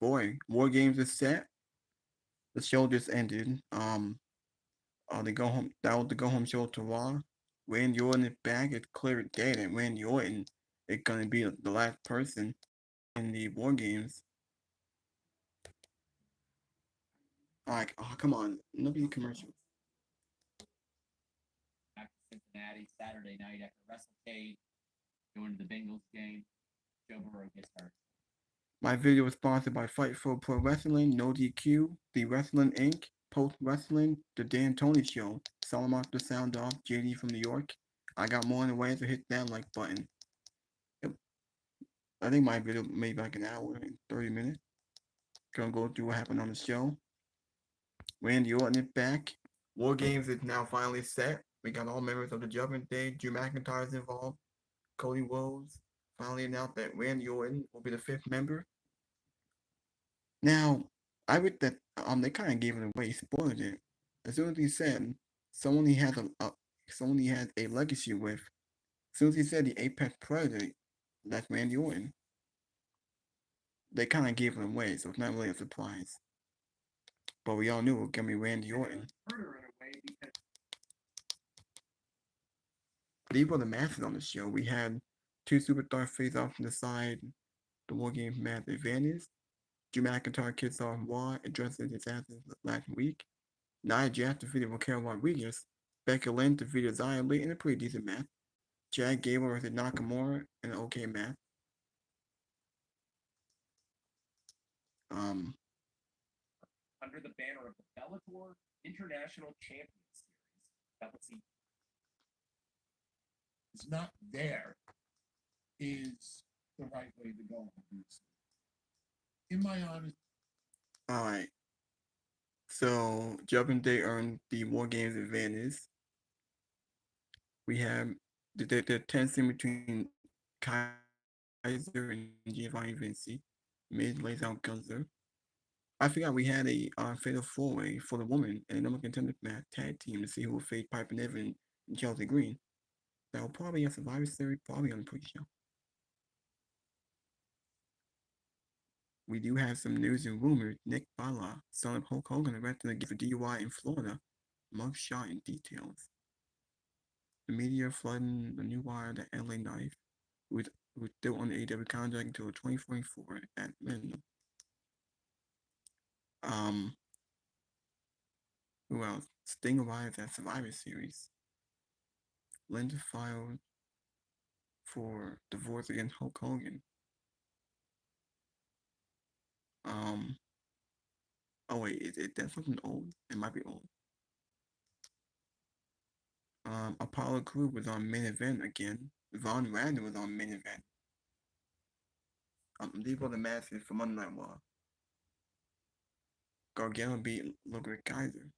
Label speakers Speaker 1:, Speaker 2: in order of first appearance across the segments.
Speaker 1: boy, War Games is set. The show just ended. The go home that was the go home show to Raw. Randy Orton is back. It's clear as day that Randy Orton is gonna be the last person in the War Games. Like, oh come on, nobody commercial.
Speaker 2: Back to Cincinnati Saturday night after WrestleCade, going to the Bengals game. Joe Burrow gets hurt.
Speaker 1: My video was sponsored by Fightful Pro Wrestling, No DQ, The Wrestling Inc., Post Wrestling, The Dan Tony Show, Salamoff the Sound Off, JD from New York. I got more in the way, so hit that like button. Yep. I think my video made like an hour and 30 minutes. Gonna go through what happened on the show. Randy Orton is back. War Games is now finally set. We got all members of the Judgment Day. Drew McIntyre is involved. Cody Rhodes finally announced that Randy Orton will be the fifth member. Now, I read that they kind of gave it away, spoiled it. As soon as he said someone he has someone he has a legacy with, as soon as he said the Apex Predator, that's Randy Orton. They kind of gave it away, so it's not really a surprise. But we all knew it was gonna be Randy Orton. These were the matches on the show. We had two superstars face off on the side. The War Games match advantage. Drew McIntyre kicks off Raw, addresses his absence last week. Nia Jax defeated Raquel Rodriguez. Becky Lynch defeated Xia Li in a pretty decent match. Chad Gable versus Nakamura in an okay match. Um,
Speaker 2: Under the banner of the Bellator International Champions Series, that was
Speaker 3: It's not there is the right way to go. In my honest,
Speaker 1: all right. So Judgment Day earned the War Games advantage. We have the tension between Kaiser and Giovanni Vinci. Miz lays out Gunther. I forgot we had a fatal four-way for the woman and the number contender match tag team to see who will face Piper Niven and Chelsea Green. That will probably have Survivor Series, probably on the pre-show. We do have some news and rumors. Nick Bala, son of Hulk Hogan, arrested again for DUI in Florida. Mug shot in details. The media flooding the new wire that LA Knife, who is still on the AW contract until 2044 at minimum. Um, who else? Sting arrives at Survivor Series. Linda filed for divorce against Hulk Hogan. Um, oh wait, is it that something old? It might be old. Apollo Crew was on main event again. Von Wagner was on main event. These were the matches for Monday Night Raw. Gargano beat Ludwig Kaiser.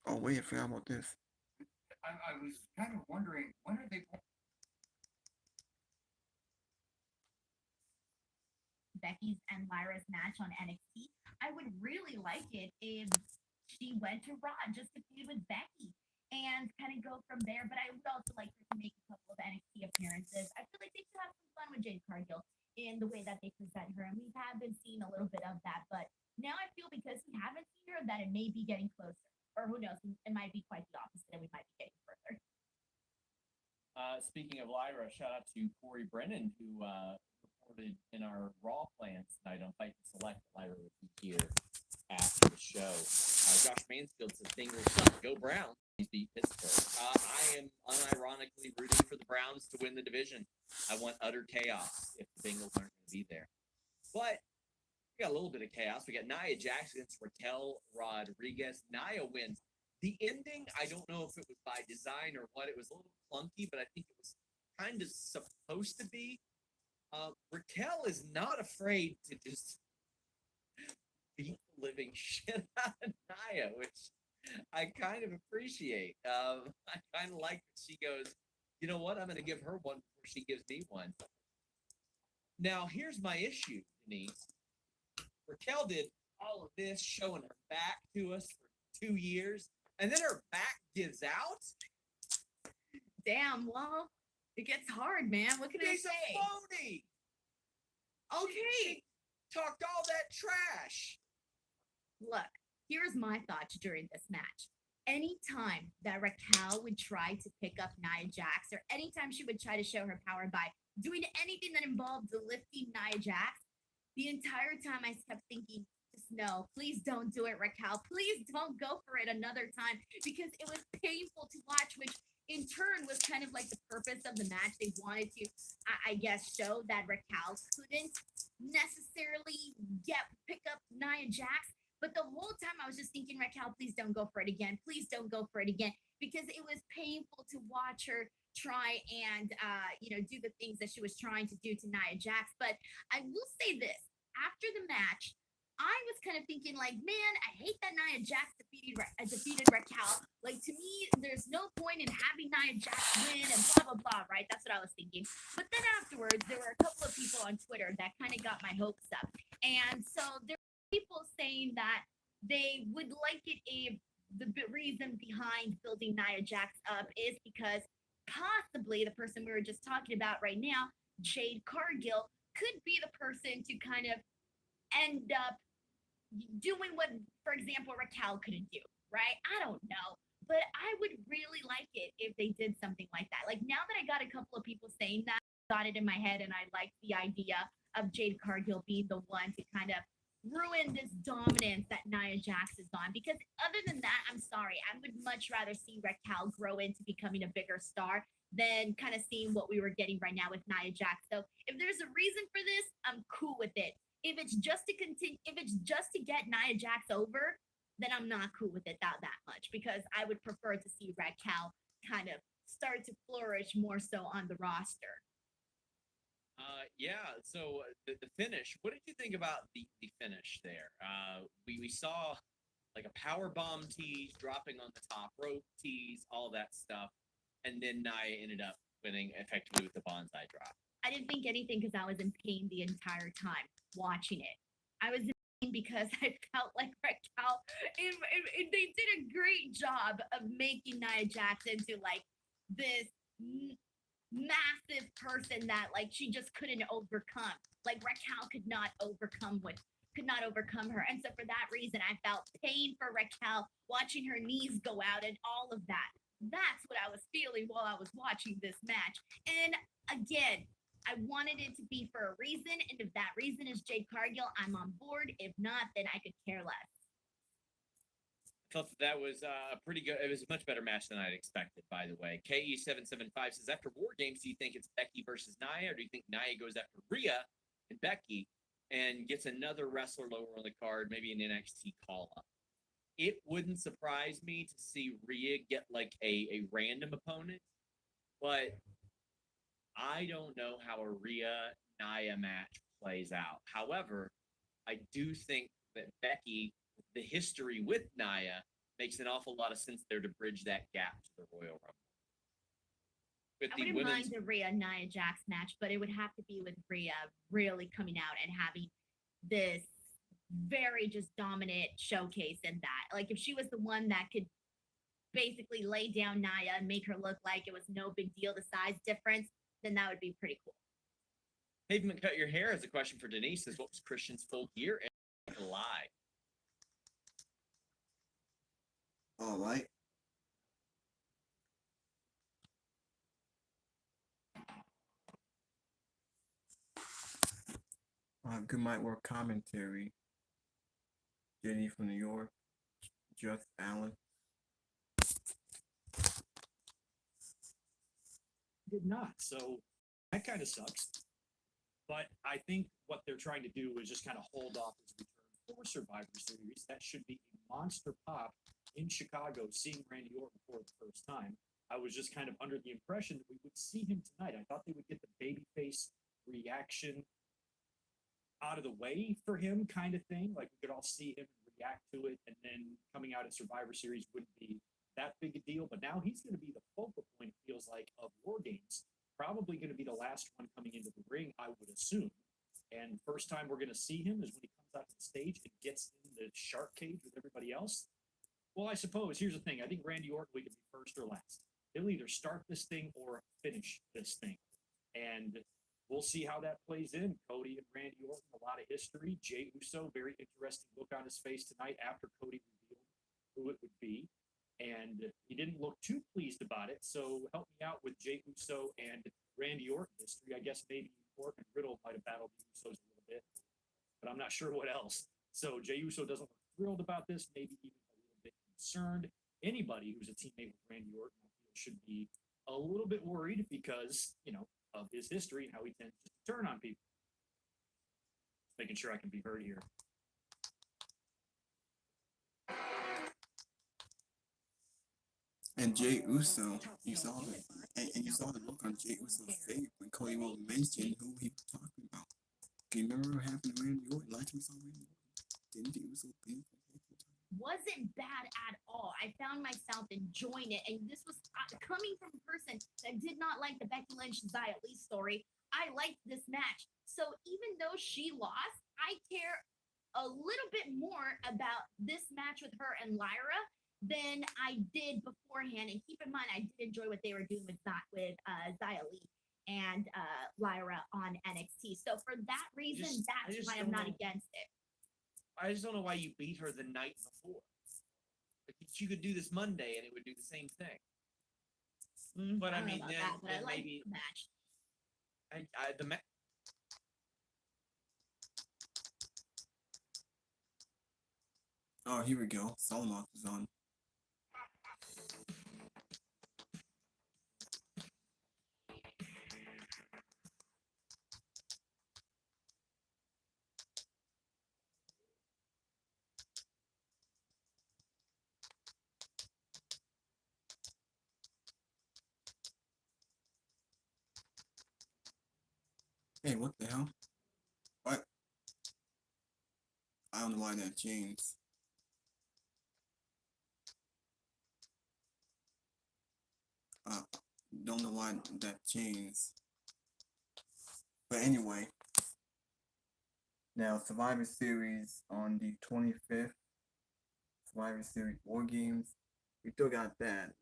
Speaker 1: Oh wait, I forgot about this.
Speaker 3: I was kind of wondering when are they
Speaker 4: Becky's and Lyra's match on NXT. I would really like it if she went to Raw just to feud with Becky and kind of go from there. But I would also like her to make a couple of NXT appearances. I feel like they should have some fun with Jade Cargill in the way that they present her. And we have been seeing a little bit of that. But now I feel because we haven't seen her that it may be getting closer. Or who knows, it might be quite the opposite and we might be getting further.
Speaker 2: Speaking of Lyra, shout out to Corey Brennan, who reported in our Raw plans tonight on Fight to Select. Lyra will be here after the show. Josh Mansfield says Bengals suck. Go Browns. He's beat Pittsburgh. I am unironically rooting for the Browns to win the division. I want utter chaos if the Bengals aren't going to be there. But we got a little bit of chaos. We got Nia Jax against Raquel Rodriguez. Nia wins. The ending, I don't know if it was by design or what. It was a little clunky, but I think it was kind of supposed to be. Raquel is not afraid to just beat the living shit out of Nia, which I kind of appreciate. I kind of like that she goes, you know what? I'm going to give her one before she gives me one. Now, here's my issue, Denise. Raquel did all of this, showing her back to us for 2 years, and then her back gives out.
Speaker 5: Damn, well, it gets hard, man. What can I
Speaker 2: He's a
Speaker 5: say?
Speaker 2: phony.
Speaker 5: Okay.
Speaker 2: Talked all that trash.
Speaker 5: Look, here's my thoughts during this match. Anytime that Raquel would try to pick up Nia Jax, or anytime she would try to show her power by doing anything that involved lifting Nia Jax, the entire time I kept thinking, just no, please don't do it, Raquel. Please don't go for it another time because it was painful to watch, which in turn was kind of like the purpose of the match. They wanted to, I guess, show that Raquel couldn't necessarily pick up Nia Jax. But the whole time I was just thinking, Raquel, please don't go for it again. Please don't go for it again. Because it was painful to watch her try and, do the things that she was trying to do to Nia Jax. But I will say this, after the match, I was kind of thinking, like, man, I hate that Nia Jax defeated Raquel. Like, to me, there's no point in having Nia Jax win and blah, blah, blah, right? That's what I was thinking. But then afterwards, there were a couple of people on Twitter that kind of got my hopes up. And so there were people saying that they would like it if the reason behind building Nia Jax up is because possibly the person we were just talking about right now, Jade Cargill, could be the person to kind of end up doing what, for example, Raquel couldn't do, right? I don't know. But I would really like it if they did something like that. Like now that I got a couple of people saying that, I got it in my head and I like the idea of Jade Cargill being the one to kind of ruin this dominance that Nia Jax is on. Because other than that, I'm sorry, I would much rather see Raquel grow into becoming a bigger star than kind of seeing what we were getting right now with Nia Jax. So if there's a reason for this, I'm cool with it. If it's just to continue, if it's just to get Nia Jax over, then I'm not cool with it that much because I would prefer to see Raquel kind of start to flourish more so on the roster.
Speaker 2: Yeah. So the finish. What did you think about the finish there? We saw like a power bomb tease dropping on the top rope tease, all that stuff, and then Nia ended up winning effectively with the bonsai drop.
Speaker 5: I didn't think anything because I was in pain the entire time watching it. I was in pain because I felt like Raquel, they did a great job of making Nia Jax into like this massive person that like she just couldn't overcome. Like Raquel could not overcome her. And so for that reason, I felt pain for Raquel watching her knees go out and all of that. That's what I was feeling while I was watching this match. And again, I wanted it to be for a reason, and if that reason is Jade Cargill, I'm on board. If not, then I could care less.
Speaker 2: I thought that was pretty good. It was a much better match than I'd expected, by the way. KE775 says, after War Games, do you think it's Becky versus Nia, or do you think Nia goes after Rhea and Becky and gets another wrestler lower on the card, maybe an NXT call-up? It wouldn't surprise me to see Rhea get like a random opponent, but I don't know how a Rhea-Nia match plays out. However, I do think that Becky, the history with Nia, makes an awful lot of sense there to bridge that gap to the Royal Rumble. With
Speaker 5: I wouldn't mind a Rhea Nia Jax match, but it would have to be with Rhea really coming out and having this very just dominant showcase in that. Like if she was the one that could basically lay down Nia and make her look like it was no big deal, the size difference, then that would be pretty cool.
Speaker 2: Pavement Cut Your Hair has a question for Denise. Says, what was Christian's full gear and lie?
Speaker 6: All right.
Speaker 1: Good Might Work commentary. Jenny from New York. Just Allen.
Speaker 7: Did not. So that kind of sucks. But I think what they're trying to do is just kind of hold off his return for Survivor Series. That should be a monster pop in Chicago, seeing Randy Orton for the first time. I was just kind of under the impression that we would see him tonight. I thought they would get the babyface reaction out of the way for him, kind of thing. Like we could all see him react to it, and then coming out at Survivor Series wouldn't be that big a deal. But now he's going to be the focal point, it feels like, of War Games. Probably going to be the last one coming into the ring, I would assume. And first time we're going to see him is when he comes out to the stage and gets in the shark cage with everybody else. Well, I suppose, here's the thing. I think Randy Orton, we could be first or last. They'll either start this thing or finish this thing. And we'll see how that plays in. Cody and Randy Orton, a lot of history. Jey Uso, very interesting look on his face tonight after Cody revealed who it would be. And he didn't look too pleased about it. So help me out with Jey Uso and Randy Orton history. I guess maybe Orton and Riddle might have battled the Usos a little bit, but I'm not sure what else. So Jey Uso doesn't look thrilled about this, maybe even a little bit concerned. Anybody who's a teammate with Randy Orton, I feel, should be a little bit worried because, of his history and how he tends to turn on people. Just making sure I can be heard here.
Speaker 1: And Jey Uso, you saw it, and you saw the look on Jey Uso's face when Cody Rhodes mentioned who he was talking about. Can you remember what happened to Randy Orton? Last time we saw Randy Orton, didn't the Uso beat him?
Speaker 5: Wasn't bad at all. I found myself enjoying it, and this was coming from a person that did not like the Becky Lynch Xia Li story. I liked this match, so even though she lost, I care a little bit more about this match with her and Lyra than I did beforehand. And keep in mind, I did enjoy what they were doing with Xia Li and Lyra on NXT. So for that reason, that's why I'm not against it.
Speaker 2: I just don't know why you beat her the night before. Like, you could do this Monday and it would do the same thing. But I
Speaker 5: don't know
Speaker 2: mean,
Speaker 5: about
Speaker 2: then,
Speaker 5: that, but I
Speaker 2: then
Speaker 5: liked
Speaker 2: maybe
Speaker 5: the match.
Speaker 1: Oh, here we go. Solomon is on. Hey, what the hell? What? I don't know why that changed. Don't know why that changed. But anyway, now Survivor Series on the 25th. Survivor Series War Games. We still got that.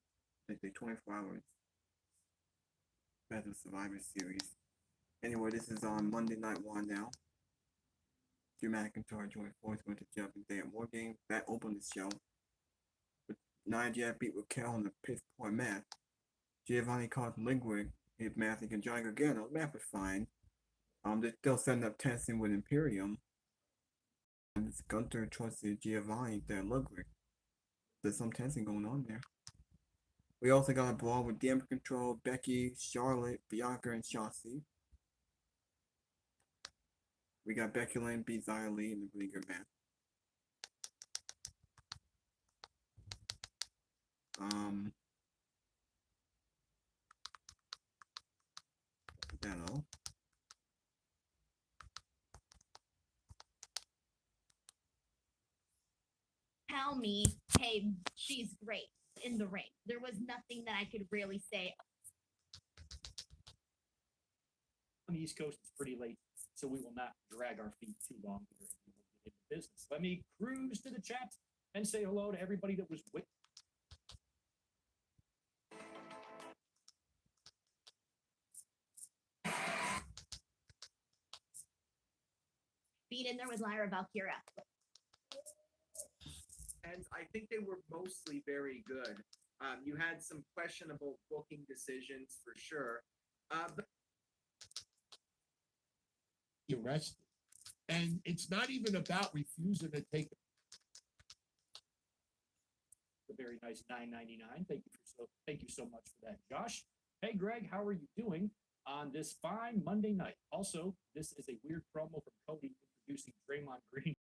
Speaker 1: Like the 24 hours. Best of Survivor Series. Anyway, this is on Monday Night Raw now. Drew McIntyre joined forces with the Judgment Day at War Games. That opened the show. With Nia Jax beat Raquel in the piss poor match. Giovanni caught Ligwig, hit Matthew and John Gargano. The match was fine. They're still setting up testing with Imperium. And it's Gunther trusted Giovanni that Ludwig. There's some testing going on there. We also got a brawl with Damage Control, Becky, Charlotte, Bianca, and Shotzi. We got Becky Lynch beat Xia Li in the really good match. Is that all?
Speaker 5: Tell me, hey, she's great in the ring. There was nothing that I could really say.
Speaker 7: On the East Coast, it's pretty late, so we will not drag our feet too long here. And we will get into business. Let me cruise to the chat and say hello to everybody that was with.
Speaker 5: Beat in there with Lyra Valkyria.
Speaker 2: And I think they were mostly very good. You had some questionable booking decisions for sure. But
Speaker 3: You're arrested. And it's not even about refusing to take
Speaker 7: A very nice $9.99. Thank you so much for that, Josh. Hey, Greg, how are you doing on this fine Monday night? Also, this is a weird promo from Cody introducing Draymond Green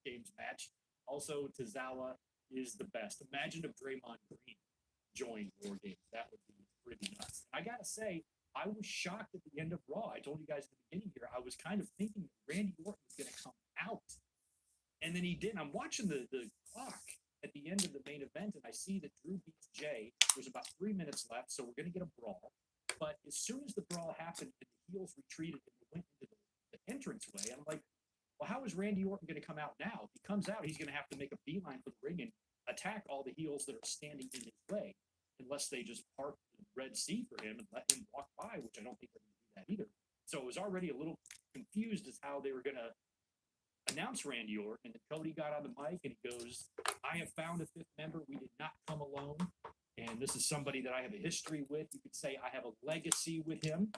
Speaker 7: Games match. Also, Tozawa is the best. Imagine if Draymond Green joined War Games. That would be pretty nuts. I gotta say, I was shocked at the end of Raw. I told you guys at the beginning here, I was kind of thinking that Randy Orton was going to come out. And then he didn't. I'm watching the clock at the end of the main event, and I see that Drew beats Jay. There's about 3 minutes left, so we're going to get a brawl. But as soon as the brawl happened and the heels retreated and they went into the entranceway, I'm like, well, how is Randy Orton going to come out now? If he comes out, he's going to have to make a beeline for the ring and attack all the heels that are standing in his way, unless they just park Red Sea for him and let him walk by, which I don't think they're going to do that either. So it was already a little confused as how they were going to announce Randy Orton. And then Cody got on the mic and he goes, I have found a fifth member. We did not come alone. And this is somebody that I have a history with. You could say I have a legacy with him.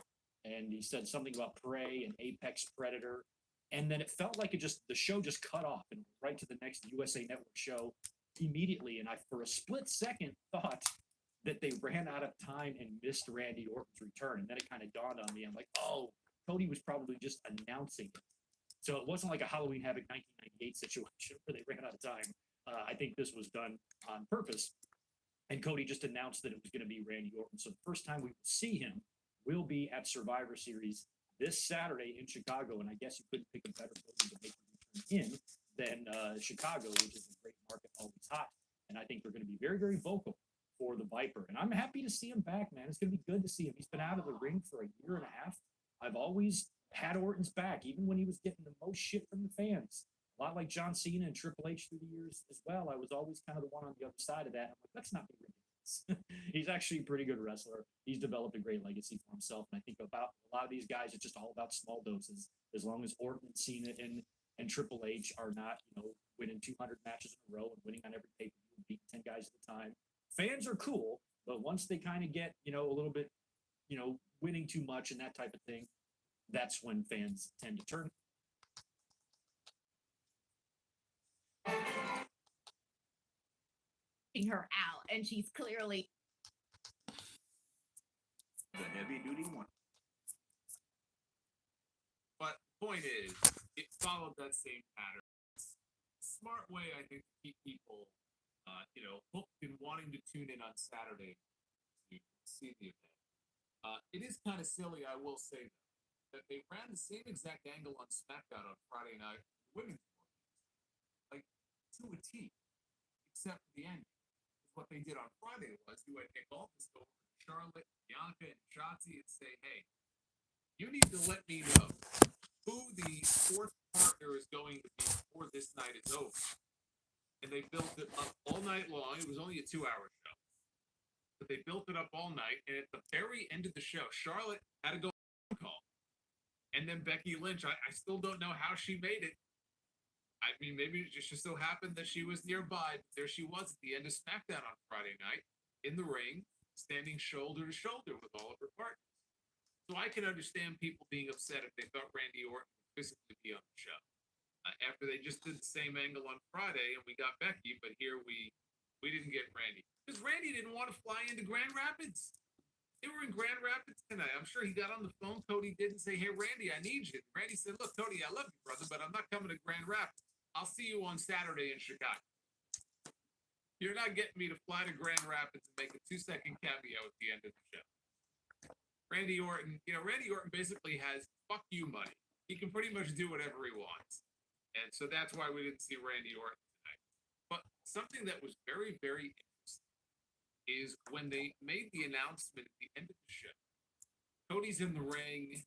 Speaker 7: And he said something about Prey and Apex Predator. And then it felt like the show just cut off and right to the next USA Network show immediately. And I, for a split second, thought that they ran out of time and missed Randy Orton's return. And then it kind of dawned on me. I'm like, oh, Cody was probably just announcing it. So it wasn't like a Halloween Havoc 1998 situation where they ran out of time. I think this was done on purpose. And Cody just announced that it was going to be Randy Orton. So the first time we will see him will be at Survivor Series this Saturday in Chicago. And I guess you couldn't pick a better building to make the return in than Chicago, which is a great market, always hot. And I think they're going to be very, very vocal for the Viper. And I'm happy to see him back, man. It's going to be good to see him. He's been out of the ring for a year and a half. I've always had Orton's back, even when he was getting the most shit from the fans. A lot like John Cena and Triple H through the years as well. I was always kind of the one on the other side of that. I'm like, let's not be ridiculous. He's actually a pretty good wrestler. He's developed a great legacy for himself. And I think about a lot of these guys, it's just all about small doses. As long as Orton, Cena, and Triple H are not, winning 200 matches in a row and winning on every pay-per-view and beating 10 guys at a time. Fans are cool, but once they kind of get, a little bit, winning too much and that type of thing, that's when fans tend to turn.
Speaker 5: Her out, and she's clearly
Speaker 8: the heavy duty one.
Speaker 9: But point is, it followed that same pattern. Smart way, I think, to keep people, hooked and wanting to tune in on Saturday to see the event. It is kind of silly, I will say that they ran the same exact angle on SmackDown on Friday night, women's like to a T, except for the end. What they did on Friday was you had Nick Aldis go over to Charlotte, Bianca, and Shotzi and say, hey, you need to let me know who the fourth partner is going to be before this night is over. And they built it up all night long. It was only a 2-hour show. But they built it up all night. And at the very end of the show, Charlotte had to go on a call. And then Becky Lynch, I still don't know how she made it. I mean, maybe it just so happened that she was nearby. But there she was at the end of SmackDown on Friday night in the ring, standing shoulder to shoulder with all of her partners. So I can understand people being upset if they thought Randy Orton would physically be on the show. After they just did the same angle on Friday and we got Becky, but here we didn't get Randy. Because Randy didn't want to fly into Grand Rapids. They were in Grand Rapids tonight. I'm sure he got on the phone. Cody did and say, hey, Randy, I need you. Randy said, look, Cody, I love you, brother, but I'm not coming to Grand Rapids. I'll see you on Saturday in Chicago. You're not getting me to fly to Grand Rapids and make a 2-second cameo at the end of the show. Randy Orton basically has fuck you money. He can pretty much do whatever he wants. And so that's why we didn't see Randy Orton tonight. But something that was very, very interesting is when they made the announcement at the end of the show. Cody's in the ring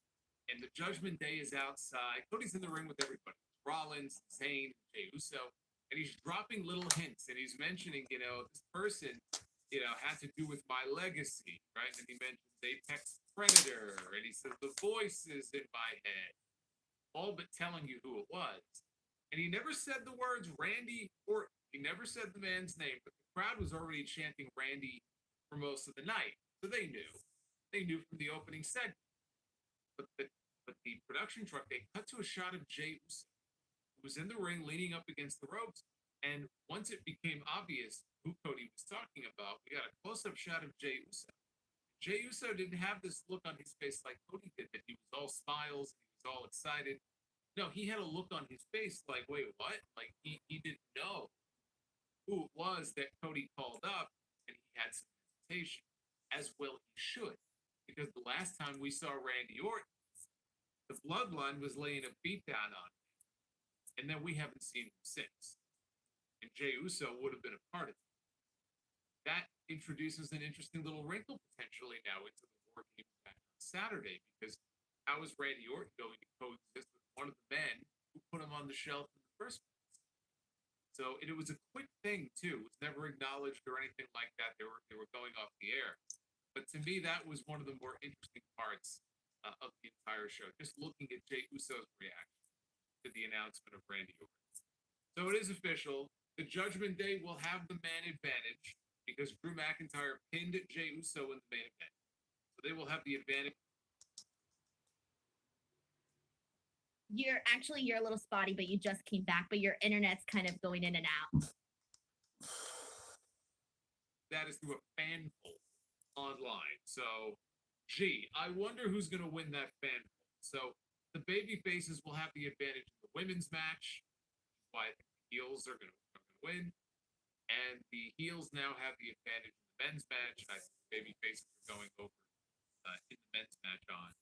Speaker 9: and the Judgment Day is outside. Cody's in the ring with everybody. Rollins, Zayn, Jey Uso, and he's dropping little hints, and he's mentioning, this person, had to do with my legacy, right? And he mentions Apex Predator, and he says the voices in my head, all but telling you who it was. And he never said the words Randy Orton. He never said the man's name, but the crowd was already chanting Randy for most of the night, so they knew. They knew from the opening segment. But the production truck, they cut to a shot of Jey Uso, was in the ring leaning up against the ropes. And once it became obvious who Cody was talking about, we got a close-up shot of Jey Uso. Jey Uso didn't have this look on his face like Cody did, that he was all smiles, he was all excited. No, he had a look on his face like, wait, what? Like he didn't know who it was that Cody called up, and he had some hesitation, as well he should. Because the last time we saw Randy Orton, the bloodline was laying a beat down on him. And then we haven't seen him since. And Jey Uso would have been a part of it. That introduces an interesting little wrinkle potentially now into the War Games on Saturday, because how is Randy Orton going to coexist with one of the men who put him on the shelf in the first place? So it was a quick thing too. It was never acknowledged or anything like that. They were going off the air. But to me, that was one of the more interesting parts of the entire show. Just looking at Jey Uso's reaction to the announcement of Randy Orton. So it is official. The Judgment Day will have the man advantage because Drew McIntyre pinned Jey Uso in the main event. So they will have the advantage.
Speaker 5: You're a little spotty, but you just came back, but your internet's kind of going in and out.
Speaker 9: That is through a fan poll online. So, gee, I wonder who's going to win that fan poll. So the baby faces will have the advantage in the women's match. Why I think the heels are going to win. And the heels now have the advantage in the men's match. I think the baby faces are going over in the men's match on.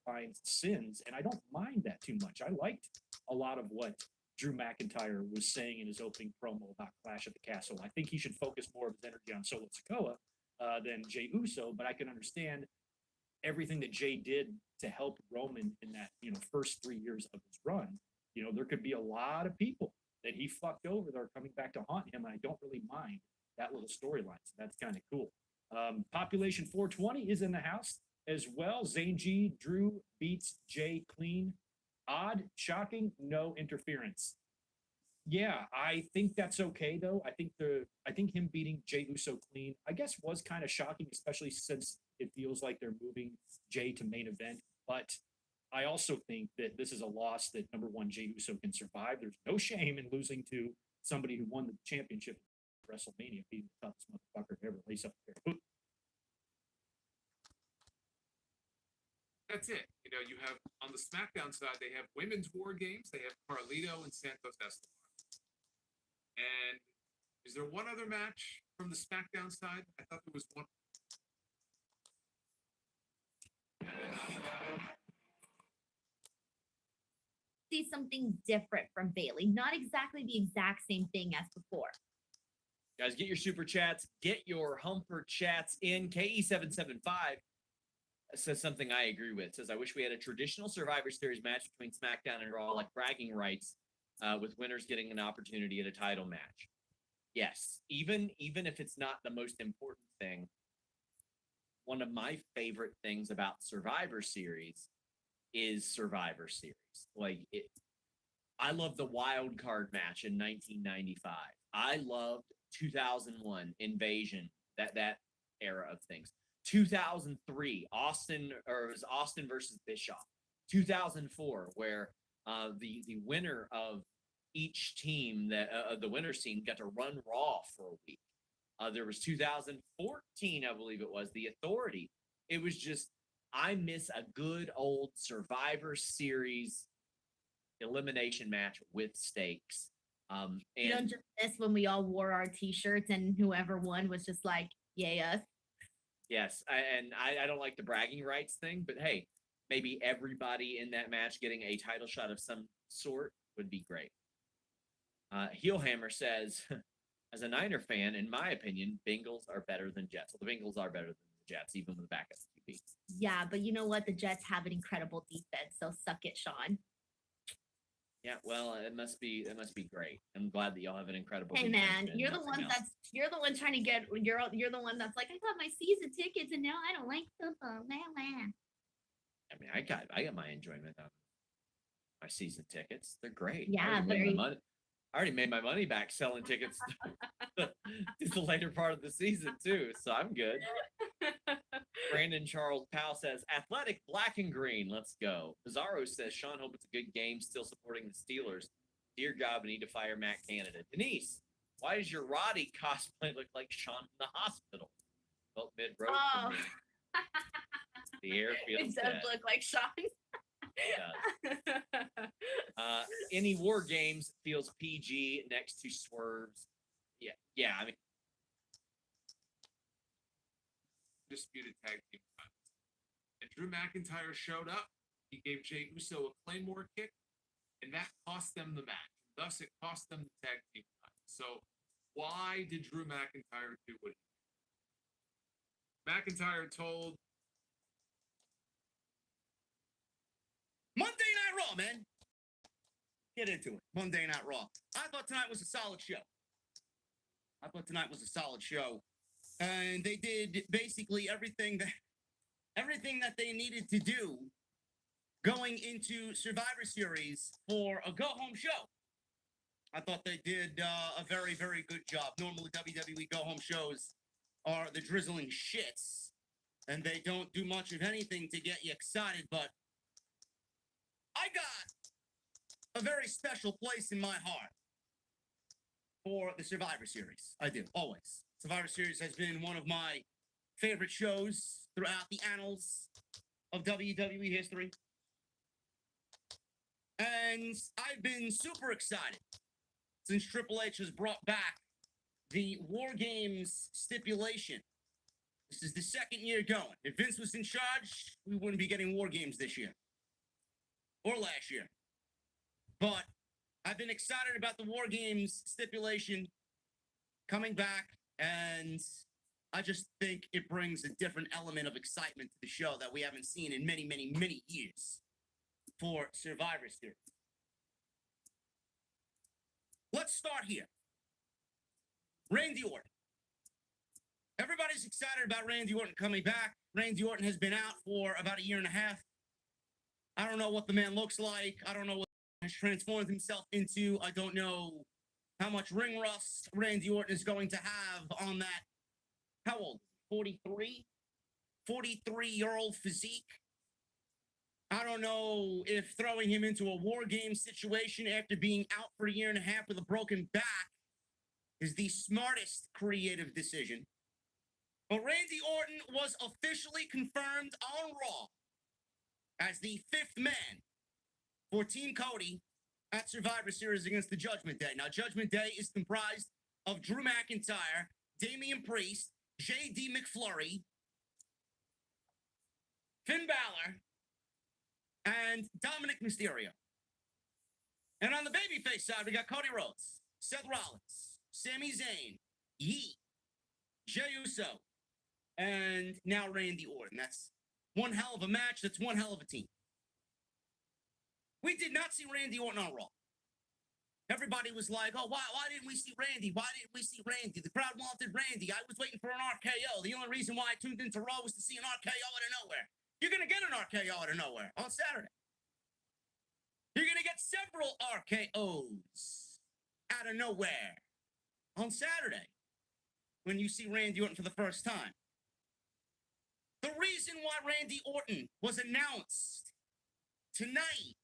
Speaker 7: Finds sins, and I don't mind that too much. I liked a lot of what Drew McIntyre was saying in his opening promo about Clash at the Castle. I think he should focus more of his energy on Solo Sikoa than Jey Uso, but I can understand everything that Jey did to help Roman in that first 3 years of his run. There could be a lot of people that he fucked over that are coming back to haunt him, and I don't really mind that little storyline. So that's kind of cool. Population 420 is in the house as well. Zane G, Drew beats Jay clean. Odd, shocking, no interference. Yeah, I think that's okay though. I think him beating Jey Uso clean, I guess, was kind of shocking, especially since it feels like they're moving Jay to main event. But I also think that this is a loss that number one Jey Uso can survive. There's no shame in losing to somebody who won the championship at WrestleMania, being the toughest motherfucker to ever lace up a pair of boots.
Speaker 9: That's it. You have on the SmackDown side, they have women's war games. They have Carlito and Santos Escobar. And is there one other match from the SmackDown side? I thought there was one.
Speaker 5: See something different from Bailey. Not exactly the exact same thing as before.
Speaker 2: Guys, get your super chats, get your humper chats in. KE775 says something I agree with. Says, I wish we had a traditional Survivor Series match between SmackDown and Raw, like bragging rights, with winners getting an opportunity at a title match. Yes, even if it's not the most important thing, one of my favorite things about Survivor Series is Survivor Series. I love the wild card match in 1995. I loved 2001 Invasion, that era of things. 2003 Austin versus Bischoff. 2004 where the winner of each team the winner's team got to run Raw for a week. There was 2014, I believe it was, the Authority. It was just, I miss a good old Survivor Series elimination match with stakes. And
Speaker 5: You don't just miss when we all wore our t-shirts and whoever won was just like, yay us.
Speaker 2: yes, I don't like the bragging rights thing, but hey, maybe everybody in that match getting a title shot of some sort would be great. Heelhammer says, as a Niner fan, in my opinion, Bengals are better than Jets. Well, the Bengals are better than the Jets, even with the backup QB.
Speaker 5: Yeah, but you know what? The Jets have an incredible defense, so suck it, Sean.
Speaker 2: Yeah, well, it must be great. I'm glad that y'all have an incredible.
Speaker 5: Hey man,
Speaker 2: defense and
Speaker 5: you're the
Speaker 2: nothing
Speaker 5: one
Speaker 2: else.
Speaker 5: you're the one trying to get you're the one that's like, I got my season tickets and now I don't like football. Man.
Speaker 2: I mean, I got my enjoyment out of my season tickets. They're great.
Speaker 5: Yeah,
Speaker 2: I already made my money back selling tickets to the later part of the season too, so I'm good. Brandon Charles Powell says, athletic black and green, let's go. Pizarro says, Sean, hope it's a good game, still supporting the Steelers. Dear God, we need to fire Matt Canada. Denise, why does your Roddy cosplay look like Sean in the hospital? Felt mid-road for me. The air feels
Speaker 5: it does
Speaker 2: dead.
Speaker 5: look like Sean.
Speaker 2: It does. Any war games feels PG next to swerves. Yeah, I mean,
Speaker 9: Disputed tag team titles. And Drew McIntyre showed up. He gave Jey Uso a Claymore kick, and that cost them the match. Thus, it cost them the tag team title. So, why did Drew McIntyre do what he did? McIntyre told
Speaker 10: man. Get into it. Monday Night Raw. I thought tonight was a solid show. And they did basically everything that they needed to do going into Survivor Series for a go-home show. I thought they did a very, very good job. Normally, WWE go-home shows are the drizzling shits, and they don't do much of anything to get you excited, but I got a very special place in my heart for the Survivor Series. I do, always. Survivor Series has been one of my favorite shows throughout the annals of WWE history. And I've been super excited since Triple H has brought back the War Games stipulation. This is the second year going. If Vince was in charge, we wouldn't be getting War Games this year or last year. But I've been excited about the War Games stipulation coming back, and I just think it brings a different element of excitement to the show that we haven't seen in many, many, many years for Survivor Series. Let's start here. Randy Orton. Everybody's excited about Randy Orton coming back. Randy Orton has been out for about a year and a half. I don't know what the man looks like. I don't know what he has transformed himself into. I don't know how much ring rust Randy Orton is going to have on that, how old? 43? 43-year-old physique. I don't know if throwing him into a War Game situation after being out for a year and a half with a broken back is the smartest creative decision. But Randy Orton was officially confirmed on Raw as the fifth man for Team Cody at Survivor Series against the Judgment Day. Now, Judgment Day is comprised of Drew McIntyre, Damian Priest, J.D. McFlurry, Finn Balor, and Dominic Mysterio. And on the babyface side, we got Cody Rhodes, Seth Rollins, Sami Zayn, Yee, Jey Uso, and now Randy Orton. That's one hell of a match. That's one hell of a team. We did not see Randy Orton on Raw. Everybody was like, oh, why didn't we see Randy? Why didn't we see Randy? The crowd wanted Randy. I was waiting for an RKO. The only reason why I tuned into Raw was to see an RKO out of nowhere. You're going to get an RKO out of nowhere on Saturday. You're going to get several RKOs out of nowhere on Saturday when you see Randy Orton for the first time. The reason why Randy Orton was announced tonight,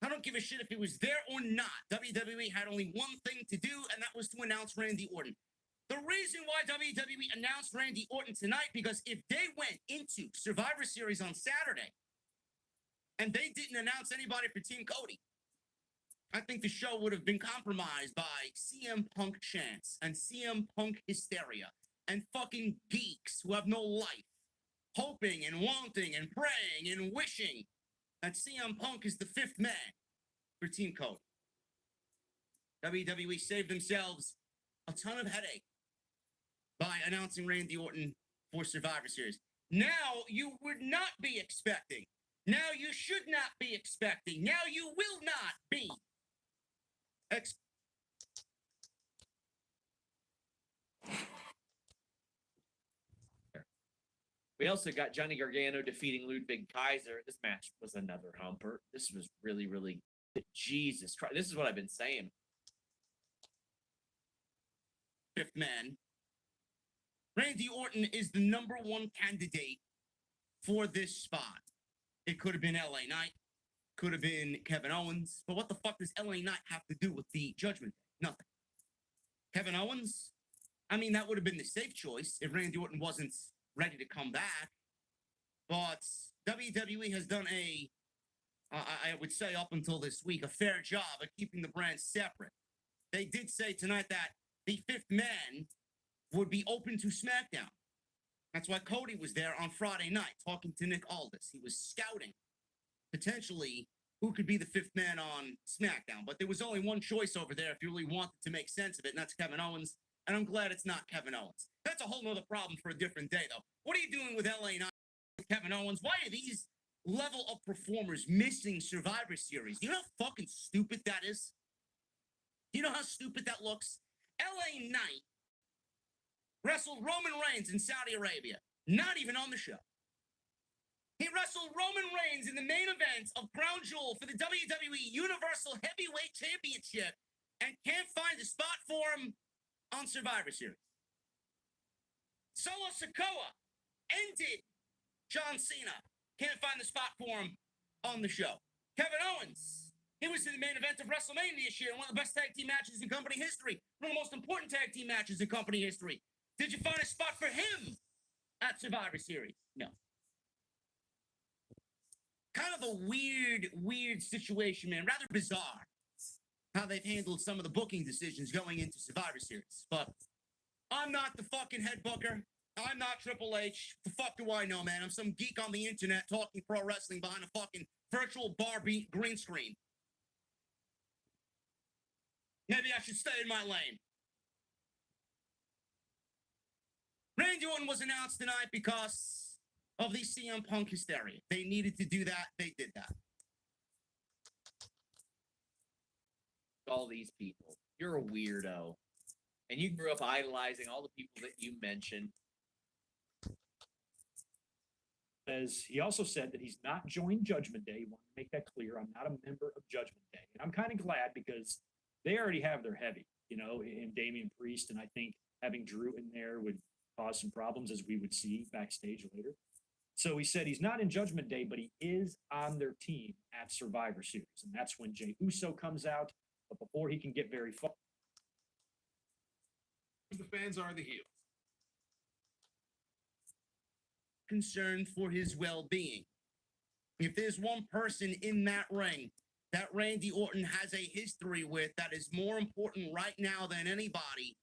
Speaker 10: I don't give a shit if it was there or not. WWE had only one thing to do, and that was to announce Randy Orton. The reason why WWE announced Randy Orton tonight, because if they went into Survivor Series on Saturday and they didn't announce anybody for Team Cody, I think the show would have been compromised by CM Punk chants and CM Punk hysteria and fucking geeks who have no life, hoping and wanting and praying and wishing that CM Punk is the fifth man for Team Cody. WWE saved themselves a ton of headache by announcing Randy Orton for Survivor Series. Now you would not be expecting. Now you should not be expecting. Now you will not be.
Speaker 2: We also got Johnny Gargano defeating Ludwig Kaiser. This match was another humper. This was really, really good. Jesus Christ. This is what I've been saying.
Speaker 10: Fifth man. Randy Orton is the number one candidate for this spot. It could have been LA Knight. Could have been Kevin Owens. But what the fuck does LA Knight have to do with the Judgment Day? Nothing. Kevin Owens? I mean, that would have been the safe choice if Randy Orton wasn't ready to come back. But WWE has done I would say up until this week, a fair job of keeping the brands separate. They did say tonight that the fifth man would be open to SmackDown. That's why Cody was there on Friday night talking to Nick Aldis. He was scouting potentially who could be the fifth man on SmackDown. But there was only one choice over there if you really wanted to make sense of it, and that's Kevin Owens. And I'm glad it's not Kevin Owens. That's a whole nother problem for a different day, though. What are you doing with LA Knight, Kevin Owens? Why are these level of performers missing Survivor Series. You know how fucking stupid that is? You know how stupid that looks? LA Knight wrestled Roman Reigns in Saudi Arabia, not even on the show. He wrestled Roman Reigns in the main event of Crown Jewel for the WWE Universal Heavyweight Championship and can't find a spot for him on Survivor Series. Solo Sikoa ended John Cena. Can't find the spot for him on the show. Kevin Owens, he was in the main event of WrestleMania this year, one of the best tag team matches in company history, one of the most important tag team matches in company history. Did you find a spot for him at Survivor Series? No. Kind of a weird situation, man. Rather bizarre how they've handled some of the booking decisions going into Survivor Series. But I'm not the fucking head booker. I'm not Triple H. The fuck do I know, man? I'm some geek on the internet talking pro wrestling behind a fucking virtual Barbie green screen. Maybe I should stay in my lane. Randy Orton was announced tonight because of the CM Punk hysteria. They needed to do that. They did that.
Speaker 2: All these people. You're a weirdo. And you grew up idolizing all the people that you mentioned.
Speaker 7: As he also said that he's not joined Judgment Day. He wanted to make that clear. I'm not a member of Judgment Day. And I'm kind of glad because they already have their heavy, you know, in Damian Priest. And I think having Drew in there would cause some problems, as we would see backstage later. So he said he's not in Judgment Day, but he is on their team at Survivor Series. And that's when Jey Uso comes out. But before he can get very far,
Speaker 9: The fans are the heels.
Speaker 10: concerned for his well-being. If there's one person in that ring that Randy Orton has a history with that is more important right now than anybody,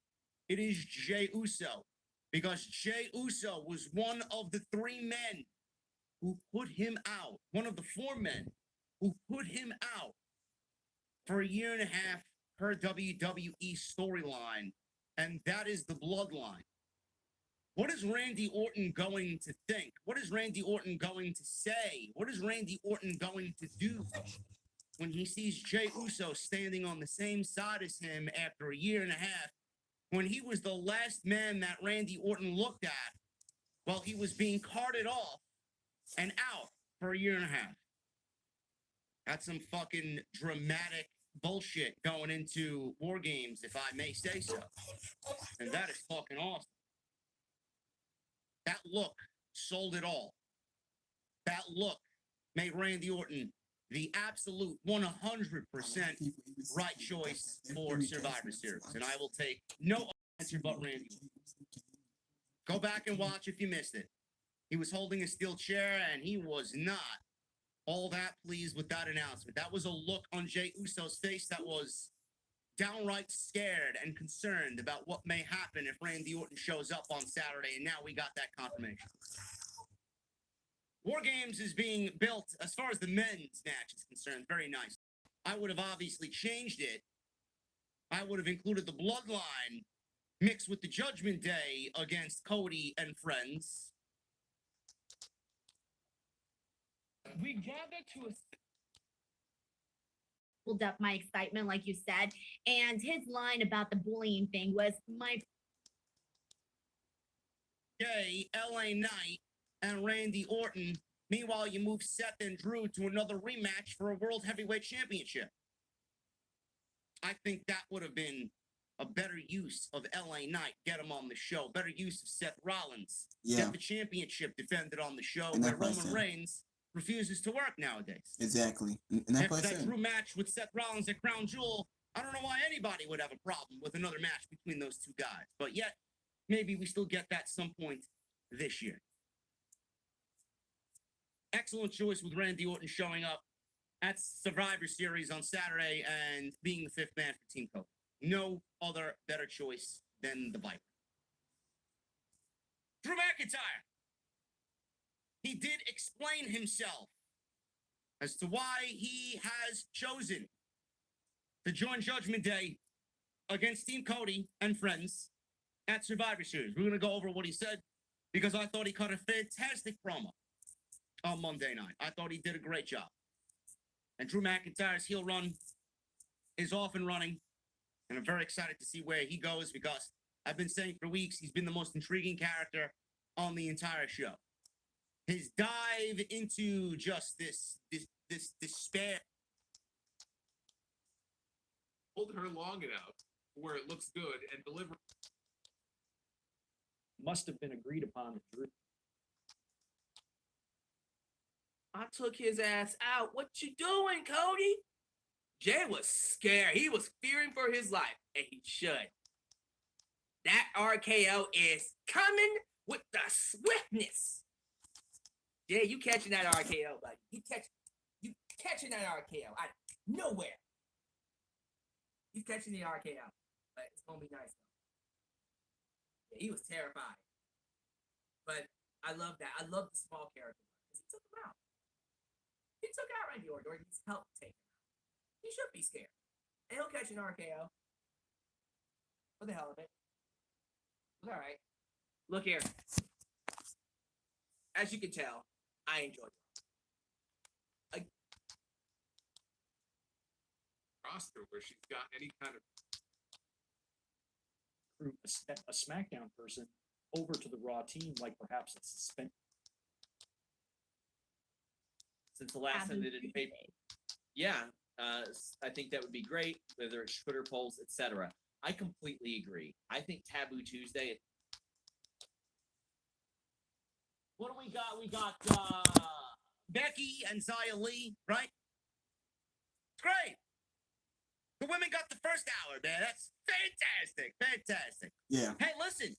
Speaker 10: it is Jey Uso. Because Jey Uso was one of the 3 men who put him out, one of the 4 men who put him out for a year and a half per WWE storyline, and that is the bloodline. What is Randy Orton going to think? What is Randy Orton going to say? What is Randy Orton going to do when he sees Jey Uso standing on the same side as him after a year and a half, when he was the last man that Randy Orton looked at while he was being carted off and out for a year and a half? That's some fucking dramatic bullshit going into War Games, if I may say so. And that is fucking awesome. That look sold it all. That look made Randy Orton the absolute 100% right choice for Survivor Series. And I will take no answer but Randy Orton. Go back and watch if you missed it. He was holding a steel chair, and he was not all that pleased with that announcement. That was a look on Jey Uso's face that was downright scared and concerned about what may happen if Randy Orton shows up on Saturday, and now we got that confirmation. War Games is being built, as far as the men's match is concerned, very nice. I would have obviously changed it. I would have included the Bloodline mixed with the Judgment Day against Cody and friends.
Speaker 9: We gather to a
Speaker 5: Pulled up my excitement, like you said. And his line about the bullying thing was my
Speaker 10: Jay, LA Knight, and Randy Orton. Meanwhile, you move Seth and Drew to another rematch for a World Heavyweight Championship. I think that would have been a better use of LA Knight. Get him on the show. Better use of Seth Rollins.
Speaker 6: Yeah.
Speaker 10: Get the championship defended on the show,
Speaker 6: And
Speaker 10: where
Speaker 6: that's what I
Speaker 10: Roman
Speaker 6: said.
Speaker 10: Reigns refuses to work nowadays.
Speaker 6: Exactly. And that's
Speaker 10: After
Speaker 6: what I
Speaker 10: that
Speaker 6: said.
Speaker 10: Drew match with Seth Rollins at Crown Jewel, I don't know why anybody would have a problem with another match between those two guys. But yet, maybe we still get that some point this year. Excellent choice with Randy Orton showing up at Survivor Series on Saturday and being the 5th man for Team Cody. No other better choice than the Viper. Drew McIntyre. He did explain himself as to why he has chosen to join Judgment Day against Team Cody and friends at Survivor Series. We're going to go over what he said because I thought he cut a fantastic promo on Monday night. I thought he did a great job. And Drew McIntyre's heel run is off and running. And I'm very excited to see where he goes because I've been saying for weeks he's been the most intriguing character on the entire show. His dive into just this despair.
Speaker 9: Hold her long enough where it looks good and deliver.
Speaker 7: Must have been agreed upon with Drew.
Speaker 11: I took his ass out. What you doing, Cody? Jay was scared. He was fearing for his life, and he should. That RKO is coming with the swiftness. Jay, you catching that RKO, buddy. You catching that RKO out of nowhere. You catching the RKO. But it's gonna be nice though. Yeah, he was terrified. But I love that. I love the small character. Because he took him out. He took out Randy Orton, or he's helped take him out. He should be scared. And he'll catch an RKO. For the hell of it. It's alright. Look here. As you can tell, I enjoyed it.
Speaker 9: Roster where she's got any kind of
Speaker 7: A SmackDown person over to the Raw team, like perhaps a suspension.
Speaker 2: Since the last time they didn't pay. Yeah, I think that would be great, whether it's Twitter polls, etc. I completely agree. I think Taboo Tuesday.
Speaker 10: What do we got? We got Becky and Xia Li, right? It's great. The women got the first hour, man. That's fantastic. Fantastic.
Speaker 6: Yeah.
Speaker 10: Hey, listen.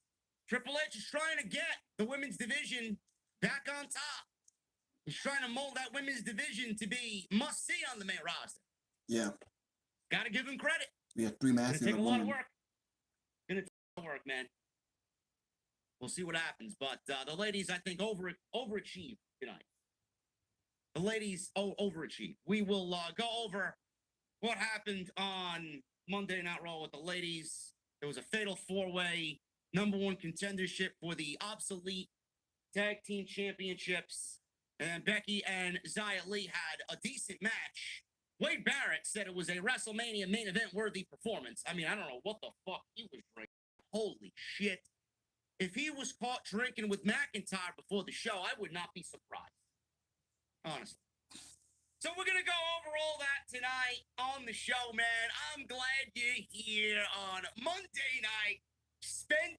Speaker 10: Triple H is trying to get the women's division back on top. He's trying to mold that women's division to be must-see on the main roster.
Speaker 6: Yeah.
Speaker 10: Got to give him credit.
Speaker 6: We have three
Speaker 10: Gonna
Speaker 6: matches
Speaker 10: take
Speaker 6: of
Speaker 10: a lot of
Speaker 6: women.
Speaker 10: work. Gonna take a lot of work, man. We'll see what happens. But the ladies, I think, overachieved tonight. The ladies overachieved. We will go over what happened on Monday Night Raw with the ladies. There was a fatal four-way #1 contendership for the obsolete tag team championships. And Becky and Xia Li had a decent match. Wade Barrett said it was a WrestleMania main event worthy performance. I mean, I don't know what the fuck he was drinking. Holy shit. If he was caught drinking with McIntyre before the show, I would not be surprised. Honestly. So we're going to go over all that tonight on the show, man. I'm glad you're here on Monday night. Spend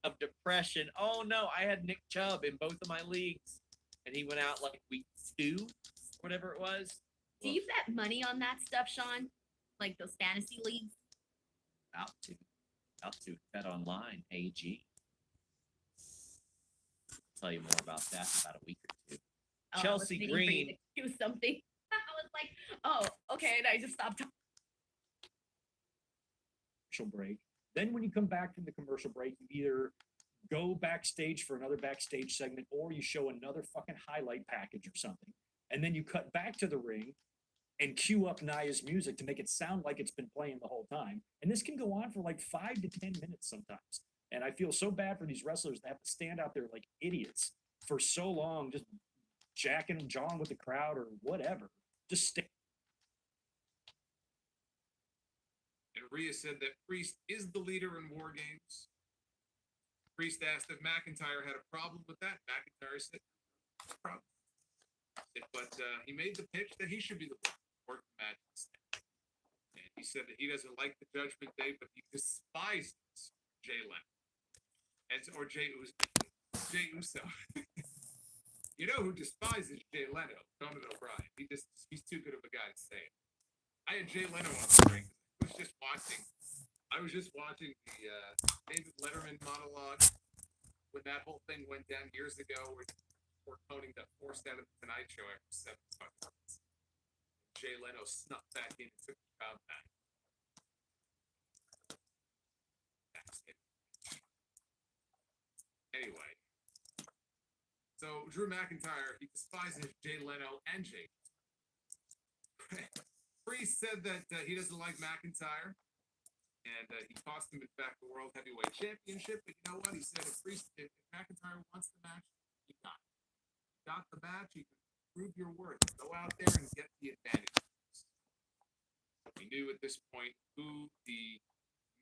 Speaker 2: Of depression. Oh no, I had Nick Chubb in both of my leagues, and he went out like week 2, whatever it was.
Speaker 5: Do you bet money on that stuff, Sean? Like those fantasy leagues?
Speaker 2: Out to Bet Online AG. I'll tell you more about that in about a week or two.
Speaker 5: Oh,
Speaker 2: Chelsea
Speaker 5: I was waiting for you
Speaker 2: Green.
Speaker 5: to do something. I was like, oh, okay, and I just stopped.
Speaker 7: Commercial break. Then when you come back from the commercial break, you either go backstage for another backstage segment or you show another fucking highlight package or something. And then you cut back to the ring and cue up Naya's music to make it sound like it's been playing the whole time. And this can go on for like 5 to 10 minutes sometimes. And I feel so bad for these wrestlers that have to stand out there like idiots for so long, just jawing with the crowd or whatever. Just stay.
Speaker 9: And Rhea said that Priest is the leader in War Games. Priest asked if McIntyre had a problem with that. McIntyre said, no problem. But he made the pitch that he should be the one working matches. And he said that he doesn't like the Judgment Day, but he despises Jay Leno. Or Jay Uso. You know who despises Jay Leno? Conan O'Brien. He's too good of a guy to say it. I had Jay Leno on the screen. I was just watching the David Letterman monologue when that whole thing went down years ago where Conan got forced out of the Tonight Show after 75 months. Jay Leno snuck back in and took the crowd back. Anyway, so Drew McIntyre, he despises Jay Leno and Jay. Priest said that he doesn't like McIntyre. and he cost him, in fact, the World Heavyweight Championship. But you know what? He said if McIntyre wants the match, he got it. Got the match, you can prove your worth. Go out there and get the advantage. We knew at this point who the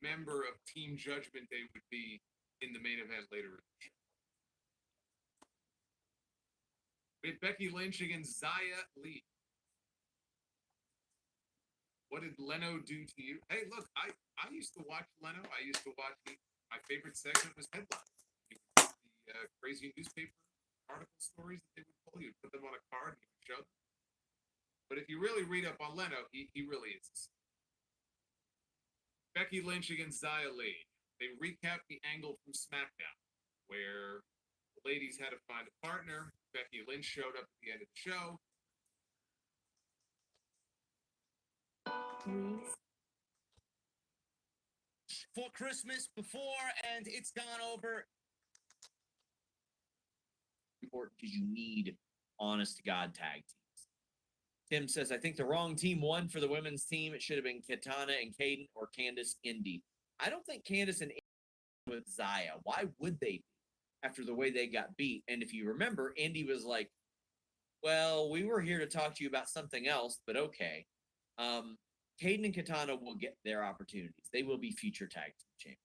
Speaker 9: member of Team Judgment Day would be in the main event later in the show. We had Becky Lynch against Xia Li. What did Leno do to you? Hey, look, I used to watch Leno. I used to watch my favorite segment was Headlines. The crazy newspaper article stories that they would pull. You would put them on a card and you would show them. But if you really read up on Leno, he really is. Becky Lynch against Xia Li. They recapped the angle from SmackDown, where the ladies had to find a partner. Becky Lynch showed up at the end of the show.
Speaker 10: For Christmas before, and it's gone over.
Speaker 2: Important because you need honest to God tag teams. Tim says, I think the wrong team won for the women's team. It should have been Katana and Kaden or Candice Indy. I don't think Candice and Indy with Xia. Why would they be after the way they got beat? And if you remember, Indy was like, well, we were here to talk to you about something else, but okay. Kaden and Katana will get their opportunities. They will be future tag team champions.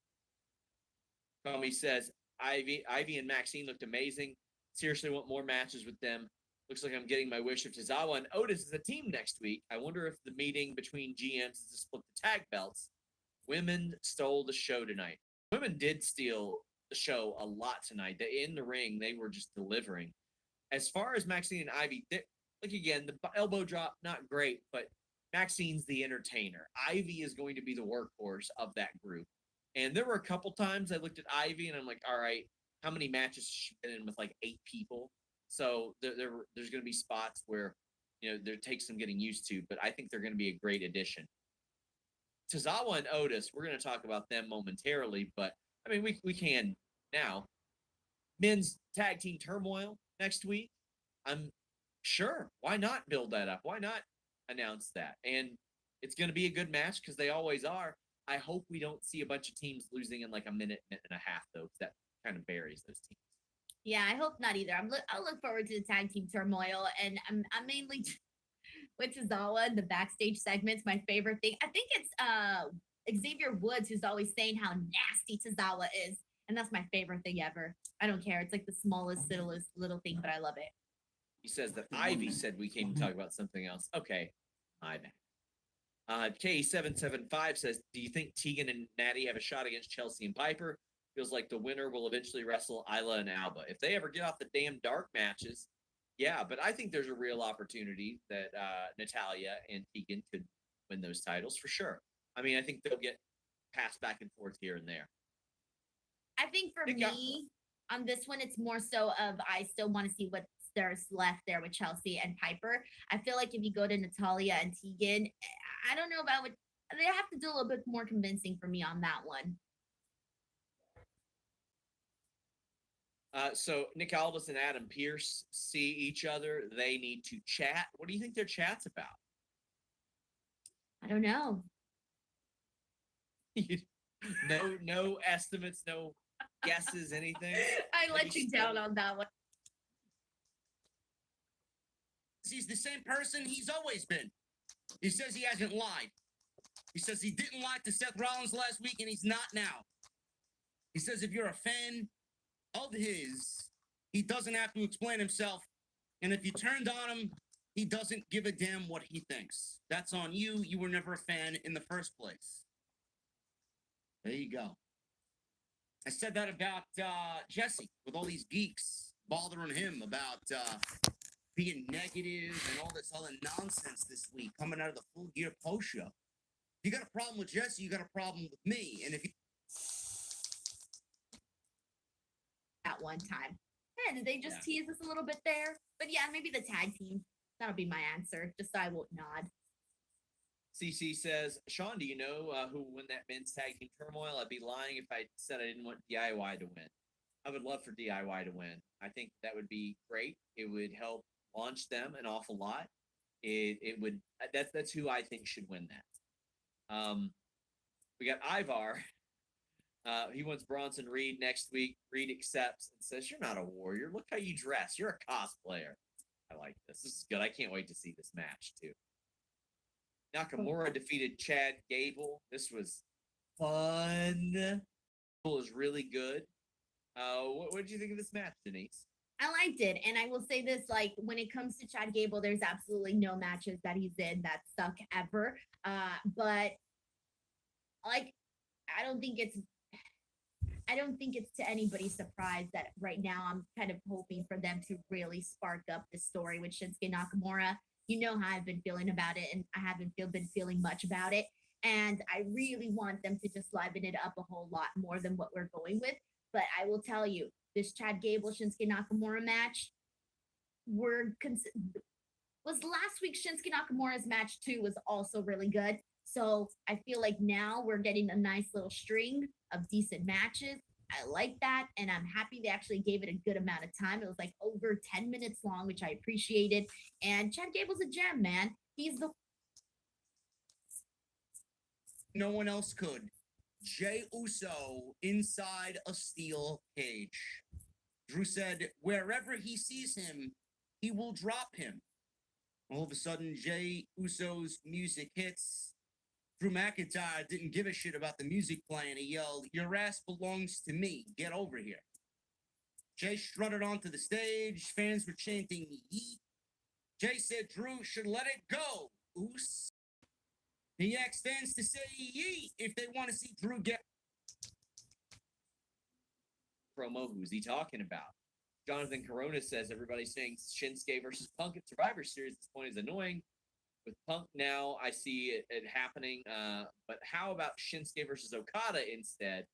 Speaker 2: Tommy says, Ivy and Maxine looked amazing. Seriously want more matches with them. Looks like I'm getting my wish of Tozawa and Otis as a team next week. I wonder if the meeting between GMs is to split the tag belts. Women stole the show tonight. Women did steal the show a lot tonight. In the ring, they were just delivering. As far as Maxine and Ivy, like again, the elbow drop, not great, but Maxine's the entertainer. Ivy is going to be the workhorse of that group. And there were a couple times I looked at Ivy and I'm like, all right, how many matches has she been in with like 8 people? So there's going to be spots where, there takes some getting used to, but I think they're going to be a great addition. Tozawa and Otis, we're going to talk about them momentarily, but I mean, we can now. Men's tag team turmoil next week. I'm sure. Why not build that up? Why not announce that? And it's going to be a good match because they always are. I hope we don't see a bunch of teams losing in like a minute and a half, though, because that kind of buries those teams.
Speaker 5: Yeah, I hope not either. I'll look forward to the tag team turmoil, and I'm mainly with Tozawa and the backstage segments. My favorite thing, I think it's Xavier Woods who's always saying how nasty Tozawa is, and that's my favorite thing ever. I don't care. It's like the smallest, little thing, but I love it.
Speaker 2: He says that Ivy said we came to talk about something else. Okay, my bad. K775 says, do you think Tegan and Natty have a shot against Chelsea and Piper? Feels like the winner will eventually wrestle Isla and Alba. If they ever get off the damn dark matches, yeah, but I think there's a real opportunity that Natalya and Tegan could win those titles for sure. I mean, I think they'll get passed back and forth here and there.
Speaker 5: I think for me, on this one, it's more so of I still want to see what there's left there with Chelsea and Piper. I feel like if you go to Natalya and Tegan, I don't know about what they have to do a little bit more convincing for me on that one.
Speaker 2: So Nick Aldis and Adam Pearce see each other. They need to chat. What do you think their chat's about?
Speaker 5: I don't know.
Speaker 2: No estimates, no guesses, anything.
Speaker 5: I let you down on that one.
Speaker 10: He's the same person he's always been. He says he hasn't lied. He says he didn't lie to Seth Rollins last week, and he's not now. He says if you're a fan of his, he doesn't have to explain himself. And if you turned on him, he doesn't give a damn what he thinks. That's on you. You were never a fan in the first place. There you go. I said that about Jesse, with all these geeks bothering him about being negative and all this other nonsense this week coming out of the Full Gear post show. If you got a problem with Jesse, you got a problem with me. And if you
Speaker 5: at one time. Yeah, did they just tease us a little bit there? But yeah, maybe the tag team. That'll be my answer, just so I won't nod.
Speaker 2: CC says, Sean, do you know who will win that men's tag team turmoil? I'd be lying if I said I didn't want DIY to win. I would love for DIY to win. I think that would be great. It would help launch them an awful lot. It would. That's who I think should win that. We got Ivar. He wants Bronson Reed next week. Reed accepts and says, "You're not a warrior. Look how you dress. You're a cosplayer." I like this. This is good. I can't wait to see this match too. Nakamura defeated Chad Gable. This was fun. Gable is really good. What did you think of this match, Denise?
Speaker 5: I liked it, and I will say this: like when it comes to Chad Gable, there's absolutely no matches that he's in that suck ever. But like, I don't think it's to anybody's surprise that right now I'm kind of hoping for them to really spark up the story with Shinsuke Nakamura. You know how I've been feeling about it, and I haven't been feeling much about it. And I really want them to just liven it up a whole lot more than what we're going with. But I will tell you, this Chad Gable Shinsuke Nakamura match was last week. Shinsuke Nakamura's match too was also really good. So I feel like now we're getting a nice little string of decent matches. I like that, and I'm happy they actually gave it a good amount of time. It was like over 10 minutes long, which I appreciated. And Chad Gable's a gem, man. He's the
Speaker 10: No one else could. Jey Uso inside a steel cage. Drew said, wherever he sees him, he will drop him. All of a sudden, Jey Uso's music hits. Drew McIntyre didn't give a shit about the music playing. He yelled, "Your ass belongs to me. Get over here." Jay strutted onto the stage. Fans were chanting, "Yeet." Jay said Drew should let it go. Oos. He asked fans to say yeet if they want to see Drew get.
Speaker 2: Promo, who's he talking about? Jonathan Corona says everybody's saying Shinsuke versus Punk at Survivor Series at this point is annoying. With Punk now, I see it happening. But how about Shinsuke versus Okada instead?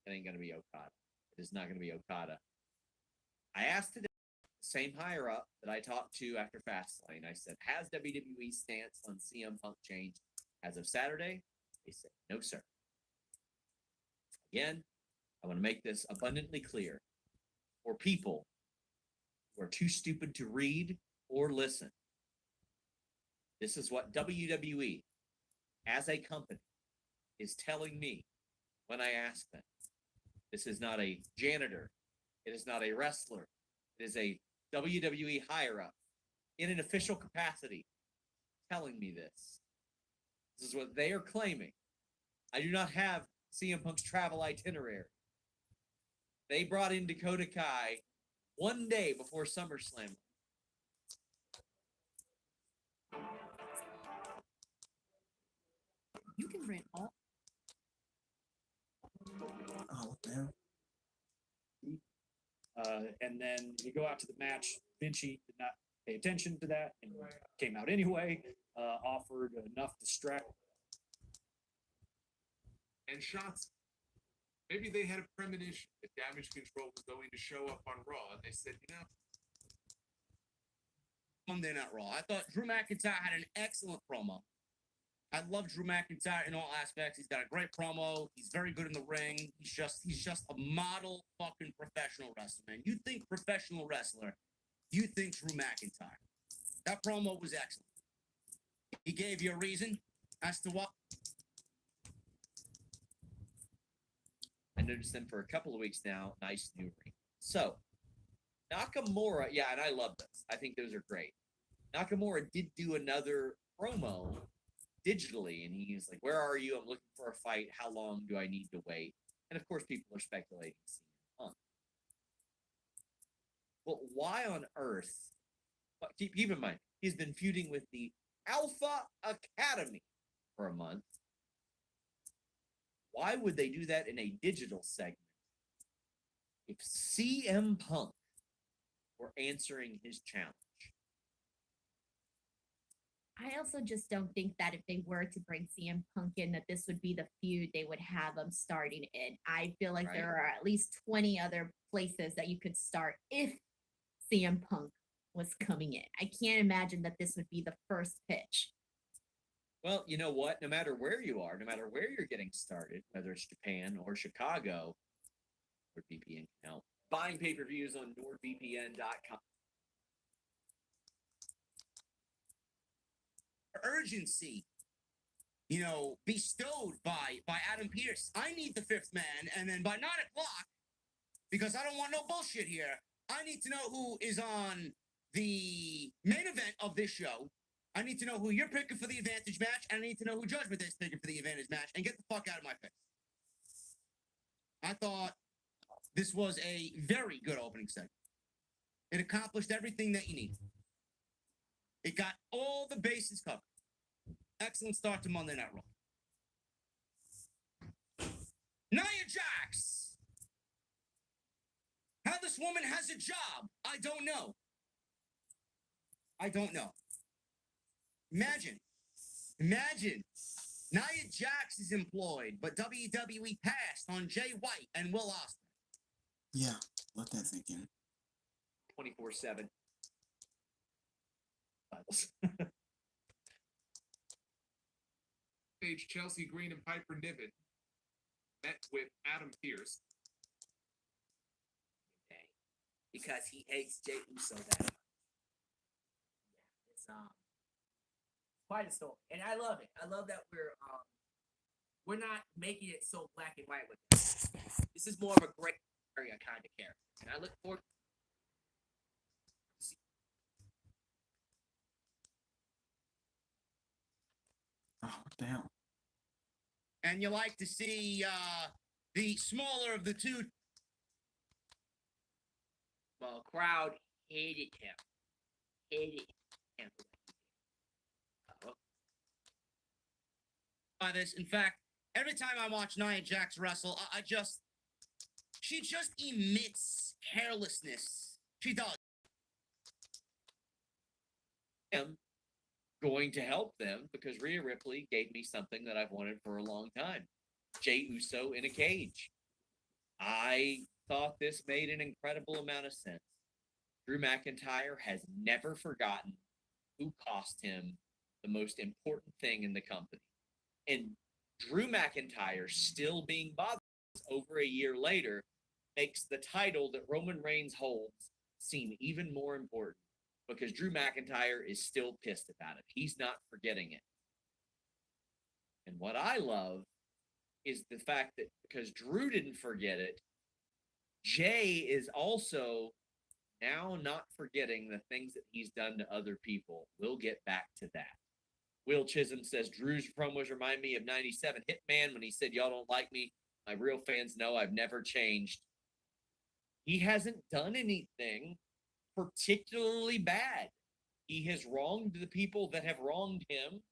Speaker 2: It ain't going to be Okada. It is not going to be Okada. I asked today, same higher up that I talked to after Fastlane. I said, has WWE's stance on CM Punk changed as of Saturday? They said, no, sir. Again, I want to make this abundantly clear. For people who are too stupid to read or listen, this is what WWE, as a company, is telling me when I ask them. This is not a janitor. It is not a wrestler. It is a WWE higher-up in an official capacity telling me this. This is what they are claiming. I do not have CM Punk's travel itinerary. They brought in Dakota Kai one day before SummerSlam.
Speaker 5: You can rent all.
Speaker 6: Oh, damn.
Speaker 7: And then you go out to the match. Vinci did not pay attention to that and came out anyway. Offered enough distract.
Speaker 9: And shots. Maybe they had a premonition that Damage Control was going to show up on Raw, and they said,
Speaker 10: Monday Night Raw. I thought Drew McIntyre had an excellent promo. I love Drew McIntyre in all aspects. He's got a great promo. He's very good in the ring. He's just a model fucking professional wrestler, man. You think professional wrestler, you think Drew McIntyre. That promo was excellent. He gave you a reason as to what.
Speaker 2: I noticed them for a couple of weeks now. Nice new ring. So, Nakamura, yeah, and I love this. I think those are great. Nakamura did do another promo digitally, and he's like, where are you? I'm looking for a fight. How long do I need to wait? And of course, people are speculating CM Punk. Well, why on earth? Keep in mind, he's been feuding with the Alpha Academy for a month. Why would they do that in a digital segment? If CM Punk were answering his challenge.
Speaker 5: I also just don't think that if they were to bring CM Punk in, that this would be the feud they would have him starting in. I feel like there are at least 20 other places that you could start if CM Punk was coming in. I can't imagine that this would be the first pitch.
Speaker 2: Well, you know what? No matter where you are, no matter where you're getting started, whether it's Japan or Chicago, NordVPN can help. Buying pay-per-views on NordVPN.com.
Speaker 10: Urgency. bestowed by Adam Pearce. I need the fifth man, and then by 9:00, because I don't want no bullshit here, I need to know who is on the main event of this show. I need to know who you're picking for the advantage match, and I need to know who Judgment is picking for the advantage match, and get the fuck out of my face. I thought this was a very good opening segment. It accomplished everything that you need. It got all the bases covered. Excellent start to Monday Night Raw. Nia Jax! How this woman has a job, I don't know. I don't know. Imagine Nia Jax is employed, but WWE passed on Jay White and Will Ospreay.
Speaker 1: Yeah, let that sink in.
Speaker 2: 24/7.
Speaker 9: Page Chelsea Green and Piper Niven met with Adam Pearce.
Speaker 11: Because he hates Jey Uso that much. Yeah, it's quite a story, and I love it. I love that we're not making it so black and white with this. This is more of a gray area kind of character, and I look forward.
Speaker 1: Oh, what the hell?
Speaker 10: And you like to see the smaller of the two.
Speaker 11: Well, crowd hated him. Hated him.
Speaker 10: By this, in fact, every time I watch Nia Jax wrestle, she just emits carelessness. She does.
Speaker 2: I'm going to help them because Rhea Ripley gave me something that I've wanted for a long time. Jey Uso in a cage. I thought this made an incredible amount of sense. Drew McIntyre has never forgotten who cost him the most important thing in the company. And Drew McIntyre still being bothered over a year later makes the title that Roman Reigns holds seem even more important because Drew McIntyre is still pissed about it. He's not forgetting it. And what I love is the fact that because Drew didn't forget it, Jay is also now not forgetting the things that he's done to other people. We'll get back to that. Will Chisholm says, Drew's promos remind me of 97 Hitman when he said, y'all don't like me. My real fans know I've never changed. He hasn't done anything particularly bad. He has wronged the people that have wronged him.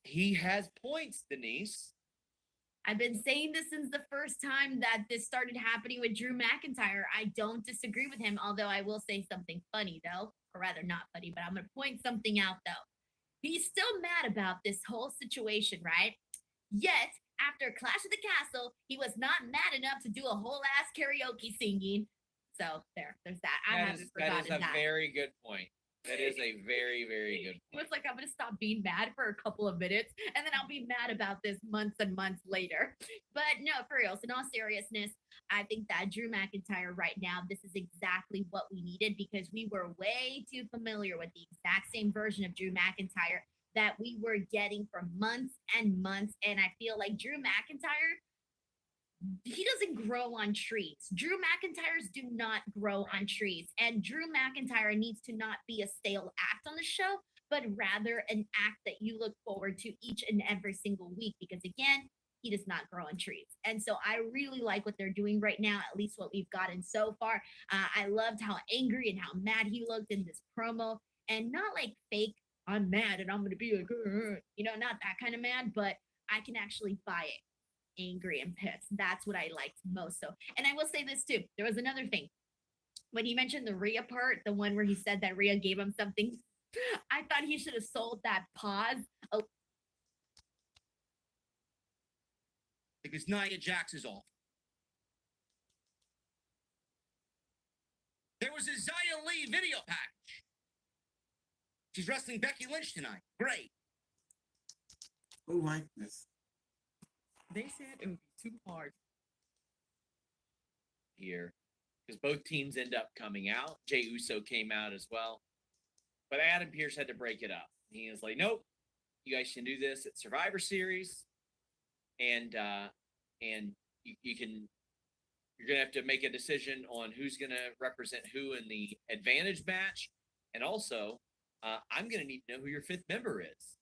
Speaker 2: He has points, Denise.
Speaker 5: I've been saying this since the first time that this started happening with Drew McIntyre. I don't disagree with him, although I will say something funny, though. Or rather, not funny, but I'm going to point something out, though. He's still mad about this whole situation, right? Yet, after Clash of the Castle, he was not mad enough to do a whole ass karaoke singing. So, there's that. I haven't forgotten that.
Speaker 2: That is a very good point. That is a very, very good
Speaker 5: point. It was like, I'm going to stop being mad for a couple of minutes, and then I'll be mad about this months and months later. But no, for real, so in all seriousness, I think that Drew McIntyre right now, this is exactly what we needed because we were way too familiar with the exact same version of Drew McIntyre that we were getting for months and months. And I feel like Drew McIntyre, he doesn't grow on trees. Drew McIntyres do not grow on trees. And Drew McIntyre needs to not be a stale act on the show, but rather an act that you look forward to each and every single week. Because again, he does not grow on trees. And so I really like what they're doing right now, at least what we've gotten so far. I loved how angry and how mad he looked in this promo. And not like fake, I'm mad and I'm going to be like, not that kind of mad, but I can actually buy it. Angry and pissed. That's what I liked most. So, and I will say this too. There was another thing when he mentioned the Rhea part, the one where he said that Rhea gave him something. I thought he should have sold that pause. Oh,
Speaker 10: because Nia Jax is off. There was a Xia Li video package. She's wrestling Becky Lynch tonight. Great.
Speaker 1: Who liked this?
Speaker 11: They said it would be too hard
Speaker 2: here because both teams end up coming out. Jey Uso came out as well, but Adam Pearce had to break it up. He was like, nope, you guys can do this at Survivor Series, and you're gonna have to make a decision on who's gonna represent who in the advantage match, and also I'm gonna need to know who your fifth member is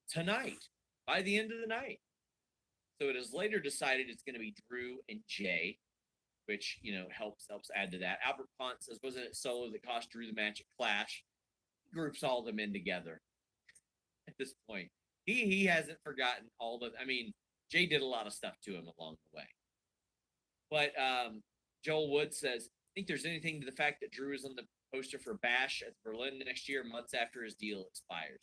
Speaker 2: tonight by the end of the night. So it is later decided it's going to be Drew and Jay, which helps add to that. Albert Pont says, wasn't it Solo that cost Drew the match at Clash? He groups all of them in together at this point. He hasn't forgotten all the. I mean, Jay did a lot of stuff to him along the way. But Joel Wood says, think there's anything to the fact that Drew is on the poster for Bash at Berlin next year, months after his deal expires?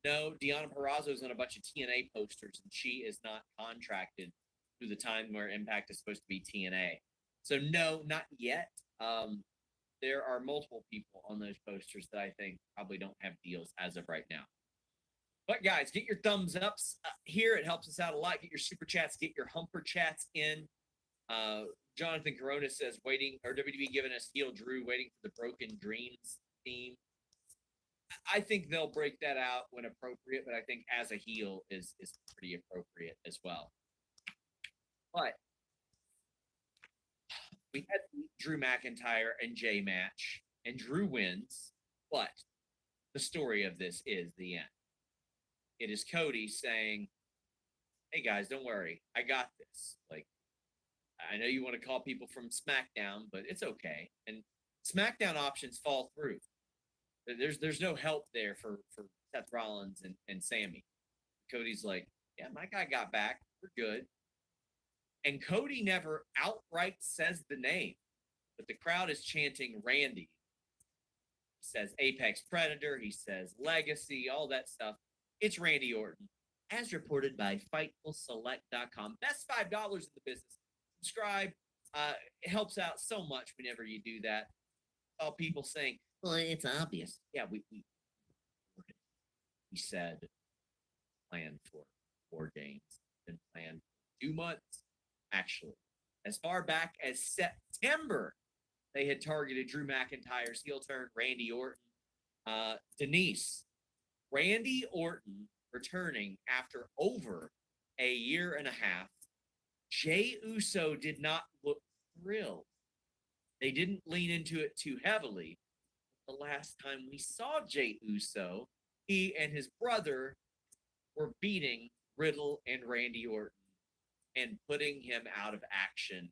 Speaker 2: No, Deanna Purrazzo is on a bunch of TNA posters, and she is not contracted through the time where Impact is supposed to be TNA. So no, not yet. There are multiple people on those posters that I think probably don't have deals as of right now. But guys, get your thumbs ups here. It helps us out a lot. Get your super chats, get your humper chats in. Jonathan Corona says, waiting, or WWE giving us heel Drew, waiting for the Broken Dreams theme. I think they'll break that out when appropriate, but I think as a heel is pretty appropriate as well. But we had the Drew McIntyre and Jay match, and Drew wins, but the story of this is the end. It is Cody saying, hey guys, don't worry, I got this. Like, I know you want to call people from SmackDown, but it's okay. And SmackDown options fall through. There's no help there for Seth Rollins and Sammy. Cody's like, yeah, my guy got back. We're good. And Cody never outright says the name, but the crowd is chanting Randy. He says Apex Predator. He says Legacy, all that stuff. It's Randy Orton, as reported by FightfulSelect.com. Best $5 in the business. Subscribe. It helps out so much whenever you do that. All people saying, well, it's obvious. Yeah, we said planned for 4 games. Been planned for 2 months, actually. As far back as September, they had targeted Drew McIntyre's heel turn, Randy Orton. Denise, Randy Orton returning after over a year and a half. Jey Uso did not look thrilled. They didn't lean into it too heavily. The last time we saw Jey Uso, he and his brother were beating Riddle and Randy Orton and putting him out of action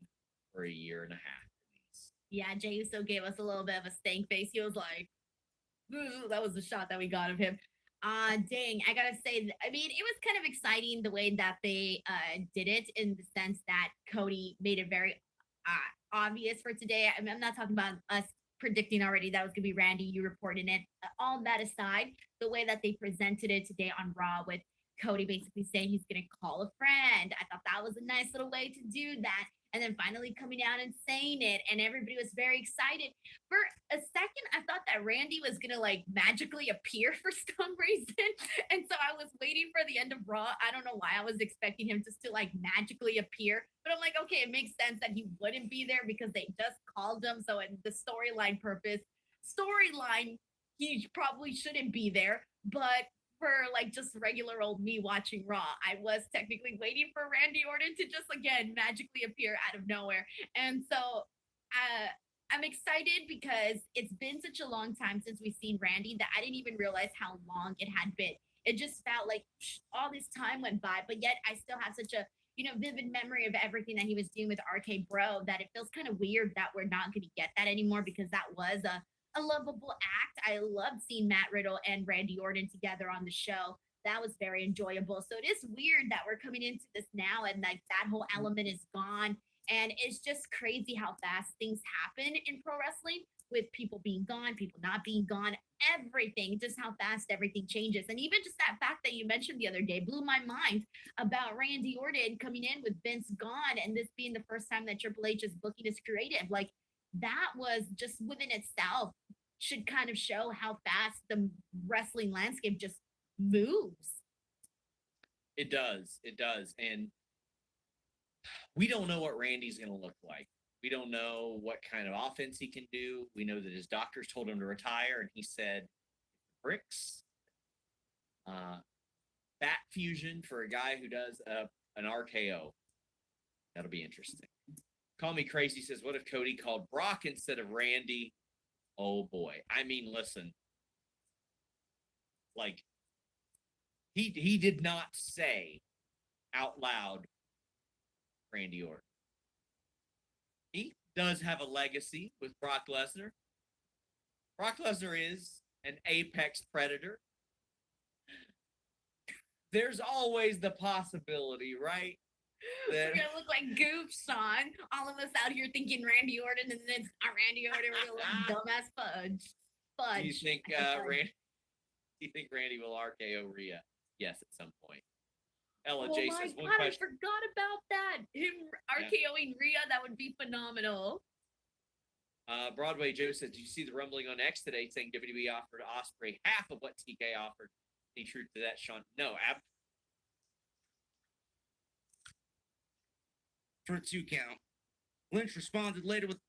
Speaker 2: for a year and a half.
Speaker 5: Yeah, Jey Uso gave us a little bit of a stank face. He was like, that was the shot that we got of him. Dang, I gotta say, I mean, it was kind of exciting the way that they did it, in the sense that Cody made it very obvious for today. I mean, I'm not talking about us predicting already that was gonna be Randy, you reporting it. All that aside, the way that they presented it today on Raw, with Cody basically saying he's gonna call a friend, I thought that was a nice little way to do that. And then finally coming out and saying it, and everybody was very excited. For a second, I thought that Randy was gonna like magically appear for some reason, and so I was waiting for the end of Raw. I don't know why I was expecting him just to like magically appear, but I'm like, okay, it makes sense that he wouldn't be there because they just called him. So in the storyline, he probably shouldn't be there, but for like just regular old me watching Raw, I was technically waiting for Randy Orton to just again magically appear out of nowhere. And so I'm excited because it's been such a long time since we've seen Randy that I didn't even realize how long it had been. It just felt like all this time went by, but yet I still have such a vivid memory of everything that he was doing with RK Bro that it feels kind of weird that we're not going to get that anymore, because that was a lovable act. I loved seeing Matt Riddle and Randy Orton together on the show. That was very enjoyable. So it is weird that we're coming into this now and like that whole element is gone. And it's just crazy how fast things happen in pro wrestling, with people being gone, people not being gone, everything, just how fast everything changes. And even just that fact that you mentioned the other day blew my mind about Randy Orton coming in with Vince gone, and this being the first time that Triple H is booking his creative. Like, that was just within itself should kind of show how fast the wrestling landscape just moves.
Speaker 2: It does. And we don't know what Randy's going to look like. We don't know what kind of offense he can do. We know that his doctors told him to retire, and he said, bricks, Bat fusion for a guy who does an RKO. That'll be interesting. Call Me Crazy says, what if Cody called Brock instead of Randy? Oh boy. I mean, listen. Like, he did not say out loud Randy Orton. He does have a legacy with Brock Lesnar. Brock Lesnar is an apex predator. There's always the possibility, right?
Speaker 5: We're gonna look like goofs, Sean. All of us out here thinking Randy Orton, and then it's not Randy Orton. We're gonna look dumbass fudge. Fudge.
Speaker 2: Do you think Randy? Do you think Randy will RKO Rhea? Yes, at some point. Ella J says one
Speaker 5: I
Speaker 2: question.
Speaker 5: forgot about that. Him RKOing Rhea, that would be phenomenal.
Speaker 2: Broadway Joe says, "Did you see the rumbling on X today saying WWE offered Ospreay half of what TK offered? Any truth to that, Sean? No,
Speaker 10: For a 2 count. Lynch responded later with,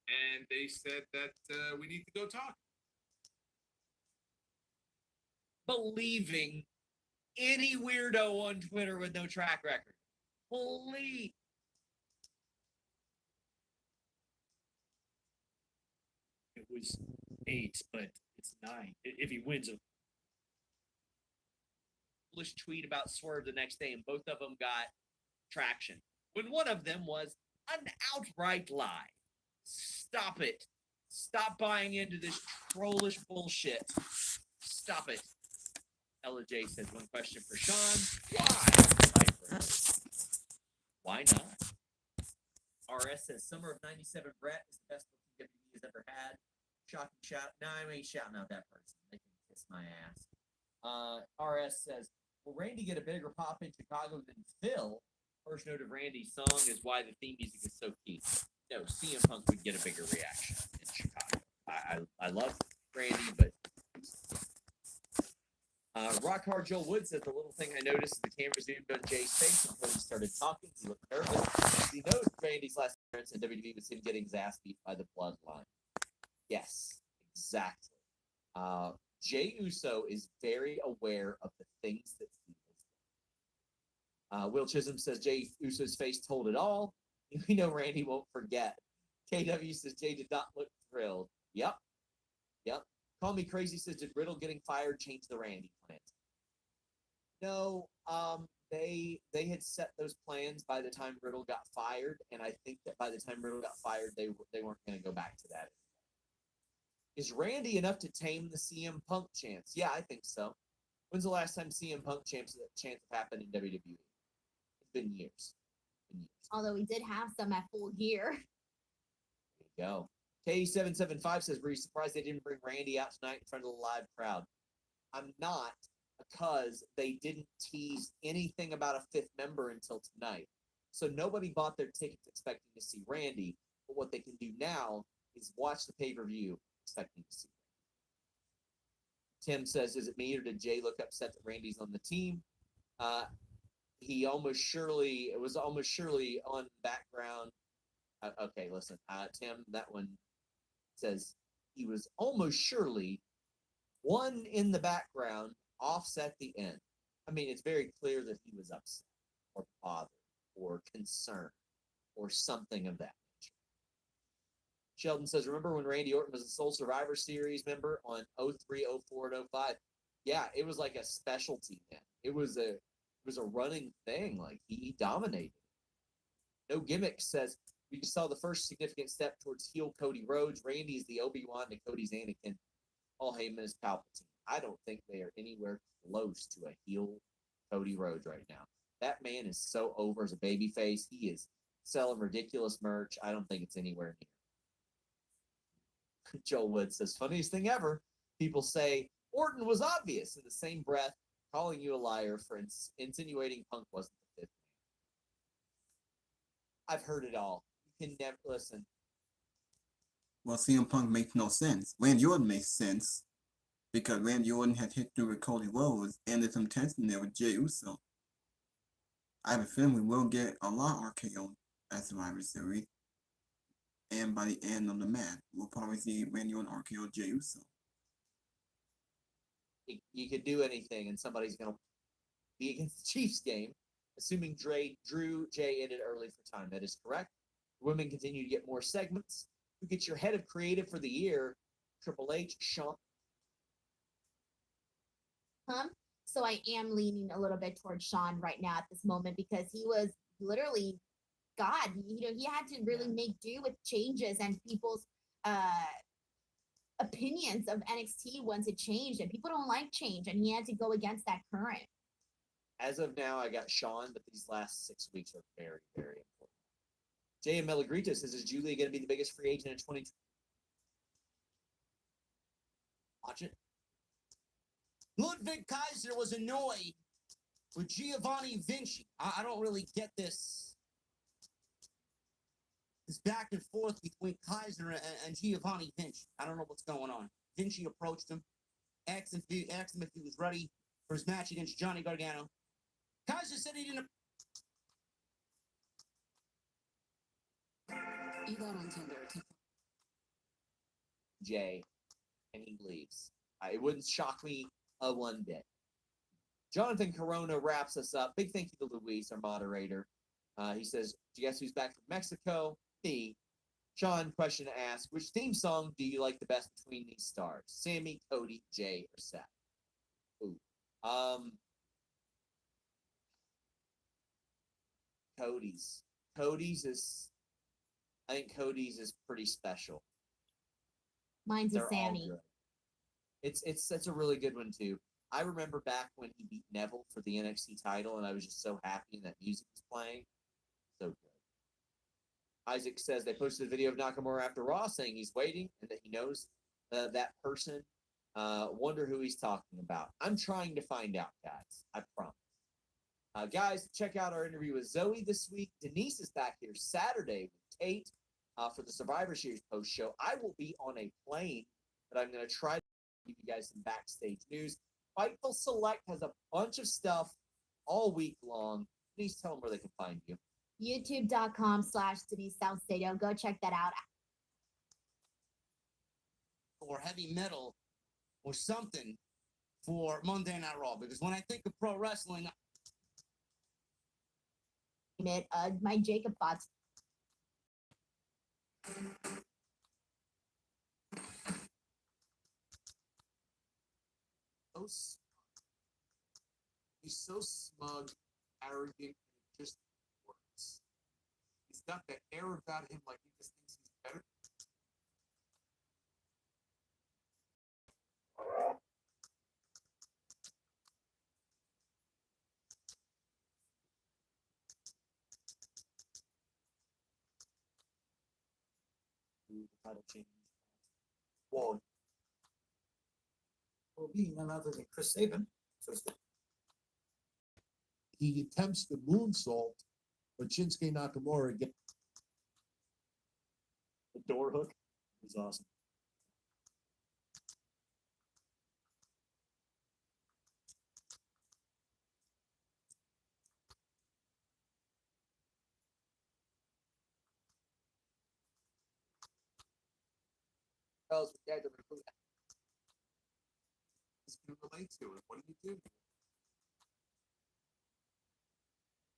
Speaker 9: And they said that we need to go talk.
Speaker 2: believing any weirdo on Twitter with no track record. Holy."
Speaker 7: It was 8, but it's 9. If he wins a
Speaker 2: Foolish tweet about Swerve the next day, and both of them got traction. When one of them was an outright lie. Stop it. Stop buying into this trollish bullshit. Stop it. Ella J says, one question for Sean. Why not? RS says, summer of 97 Brett is the best looking WWE has ever had. Shocking shout. No, I ain't shouting out that person. They can kiss my ass. RS says, will Randy get a bigger pop in Chicago than Phil? First note of Randy's song is why the theme music is so key. No, CM Punk would get a bigger reaction in Chicago. I love Randy, but Rock Hard Joel Wood says, the little thing I noticed is the camera zoomed on Jay's face when Cody started talking. He looked nervous. He knows Randy's last appearance in WWE was him getting his ass beat by the Bloodline. Yes, exactly. Jay Uso is very aware of the things that he has done. Will Chisholm says Jay Uso's face told it all. We know Randy won't forget. KW says Jay did not look thrilled. Yep. Call Me Crazy says, did Riddle getting fired change the Randy plans? No, they had set those plans by the time Riddle got fired, and I think that by the time Riddle got fired, they weren't going to go back to that. Is Randy enough to tame the CM Punk chance? Yeah, I think so. When's the last time CM Punk chance happened in WWE? It's been years.
Speaker 5: Although we did have some at Full Gear.
Speaker 2: There you go. K775 says, were you surprised they didn't bring Randy out tonight in front of the live crowd? I'm not, because they didn't tease anything about a fifth member until tonight. So nobody bought their tickets expecting to see Randy. But what they can do now is watch the pay-per-view expecting to see Randy. Tim says, is it me or did Jay look upset that Randy's on the team? It was almost surely on background. Okay, listen, Tim, that one says he was almost surely one in the background, offset the end. I mean, it's very clear that he was upset or bothered or concerned or something of that nature. Sheldon says, remember when Randy Orton was a Soul Survivor Series member on 03, 04, and 05? Yeah, it was like a specialty then. It was a running thing. Like he dominated. No Gimmick says, we just saw the first significant step towards heel Cody Rhodes. Randy is the Obi-Wan to Cody's Anakin. Paul Heyman is Palpatine. I don't think they are anywhere close to a heel Cody Rhodes right now. That man is so over as a babyface. He is selling ridiculous merch. I don't think it's anywhere near. Joel Wood says, funniest thing ever. People say Orton was obvious in the same breath, calling you a liar for insinuating Punk wasn't the fifth man. I've heard it all. You can never listen.
Speaker 1: Well, CM Punk makes no sense. Randy Orton makes sense because Randy Orton had history with Cody Rhodes and there's some tension there with Jey Uso. I have a feeling we will get a lot of RKO at Survivor Series. And by the end of the match, we'll probably see Randy Orton RKO Jey Uso.
Speaker 2: you could do anything, and somebody's going to be against the Chiefs game, assuming Drew Jay ended early for time. That is correct. Women continue to get more segments. Who gets your head of creative for the year? Triple H, Shawn.
Speaker 5: So I am leaning a little bit towards Sean right now at this moment because he was literally God. He had to really make do with changes and people's opinions of NXT once it changed, and people don't like change, and he had to go against that current.
Speaker 2: As of now, I got Sean, but these last 6 weeks are very, very important. Jay and Melagrito says, is Julia going to be the biggest free agent in 2020? Watch it.
Speaker 10: Ludwig Kaiser was annoyed with Giovanni Vinci. I don't really get this back and forth between Kaiser and Giovanni Vinci. I don't know what's going on. Vinci approached him, asked him if he was ready for his match against Johnny Gargano. Kaiser said he didn't.
Speaker 2: Jay, and he leaves. It wouldn't shock me one bit. Jonathan Corona wraps us up. Big thank you to Luis, our moderator. He says, guess who's back from Mexico? Me. Sean, question to ask, which theme song do you like the best between these stars? Sammy, Cody, Jay, or Seth? Ooh. Cody's. I think Cody's is pretty special.
Speaker 5: Mine's
Speaker 2: They're
Speaker 5: a Sammy.
Speaker 2: all good. It's a really good one too. I remember back when he beat Neville for the NXT title, and I was just so happy and that music was playing. So good. Isaac says they posted a video of Nakamura after Raw saying he's waiting and that he knows that person. Wonder who he's talking about. I'm trying to find out, guys. I promise. Guys, check out our interview with Zoe this week. Denise is back here Saturday with Kate for the Survivor Series post show. I will be on a plane, but I'm going to try to give you guys some backstage news. Fightful Select has a bunch of stuff all week long. Please tell them where they can find you.
Speaker 5: YouTube.com/Denise Salcedo. Go check that out.
Speaker 10: Or heavy metal or something for Monday Night Raw, because when I think of pro wrestling,
Speaker 5: My Jacob thoughts.
Speaker 9: He's so smug, arrogant, and it just works. He's got that air about him like he just thinks he's better.
Speaker 2: The title change.
Speaker 6: Well, being none other than Chris Sabin. So
Speaker 3: He attempts the moonsault, but Shinsuke Nakamura gets
Speaker 2: The door hook was awesome.
Speaker 9: He's going to relate to it. What do you do?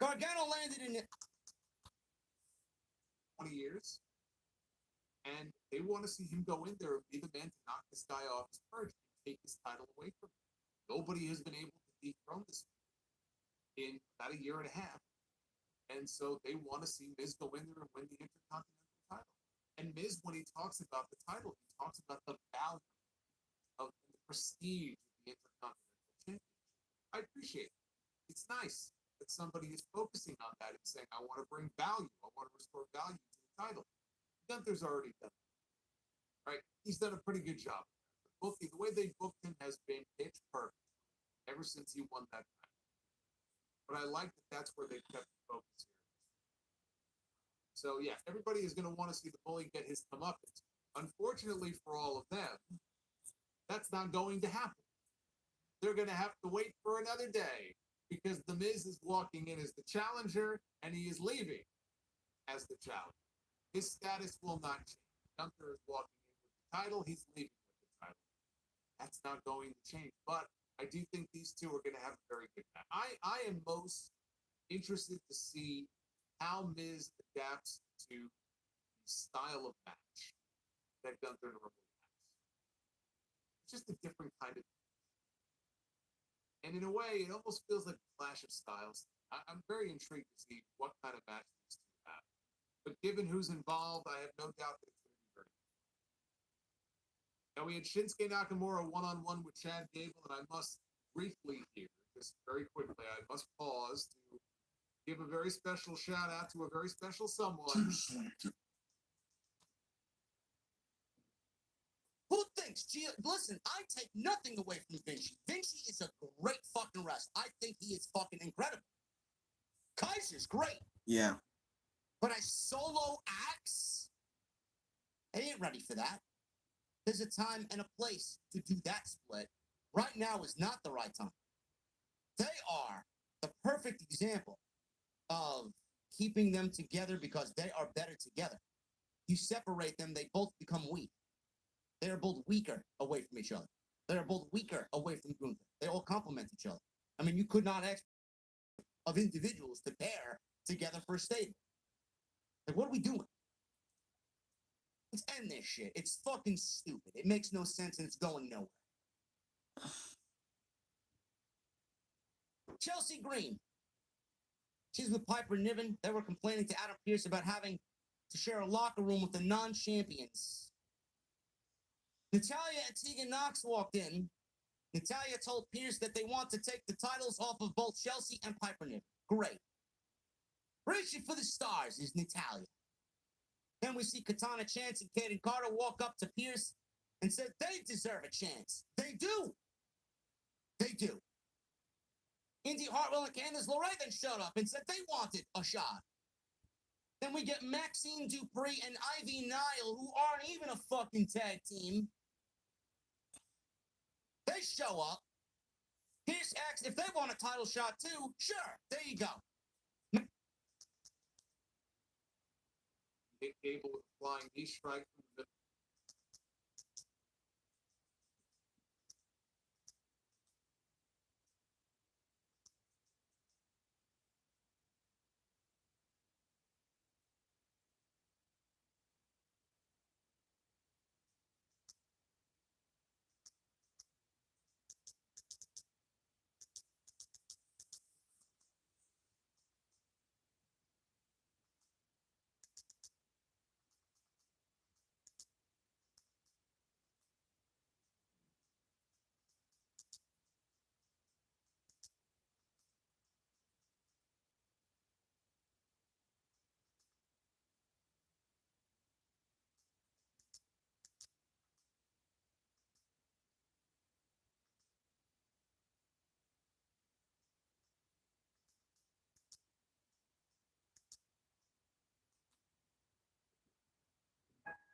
Speaker 10: Gargano landed in it.
Speaker 9: 20 years. And they want to see him go in there and be the man to knock this guy off his perch and take his title away from him. Nobody has been able to dethrone this in about a year and a half. And so they want to see Miz go in there and win the Intercontinental title. And Miz, when he talks about the title, he talks about the value of the prestige of the Intercontinental Championship. I appreciate it. It's nice that somebody is focusing on that and saying, I want to bring value. I want to restore value to the title. Gunther's already done it. Right? He's done a pretty good job. The way they booked him has been pitch perfect ever since he won that title. But I like that that's where they kept the focus here. So, yeah, everybody is going to want to see the bully get his comeuppance. Unfortunately for all of them, that's not going to happen. They're going to have to wait for another day because The Miz is walking in as the challenger and he is leaving as the challenger. His status will not change. Gunther is walking in with the title. He's leaving with the title. That's not going to change. But I do think these two are going to have a very good match. I am most interested to see how Miz adapts to the style of match that Gunther normally has. It's just a different kind of. And in a way, it almost feels like a clash of styles. I'm very intrigued to see what kind of match these two have. But given who's involved, I have no doubt that it's going to be very good. Now, we had Shinsuke Nakamura one-on-one with Chad Gable, and I must briefly here, just very quickly, I must pause to give a very special shout-out to a very special someone.
Speaker 10: Who thinks? Listen, I take nothing away from Vinci. Vinci is a great fucking wrestler. I think he is fucking incredible. Kaiser's great.
Speaker 1: Yeah.
Speaker 10: But a solo acts? I ain't ready for that. There's a time and a place to do that split. Right now is not the right time. They are the perfect example of keeping them together because they are better together. You separate them, they both become weak. They are both weaker away from each other. They are both weaker away from Gunther. They all complement each other. I mean, you could not expect of individuals to pair together for a stable. Like, what are we doing? Let's end this shit. It's fucking stupid. It makes no sense and it's going nowhere. Chelsea Green. She's with Piper Niven. They were complaining to Adam Pearce about having to share a locker room with the non-champions. Natalya and Tegan Knox walked in. Natalya told Pearce that they want to take the titles off of both Chelsea and Piper Niven. Great. Reaching for the stars is Natalya. Then we see Katana Chance and Kaden Carter walk up to Pearce and said they deserve a chance. They do. They do. Indy Hartwell and Candice LeRae then showed up and said they wanted a shot. Then we get Maxine Dupree and Ivy Nile, who aren't even a fucking tag team. They show up. Pearce asks if they want a title shot too. Sure, there you go.
Speaker 9: Gable with a flying knee strike from the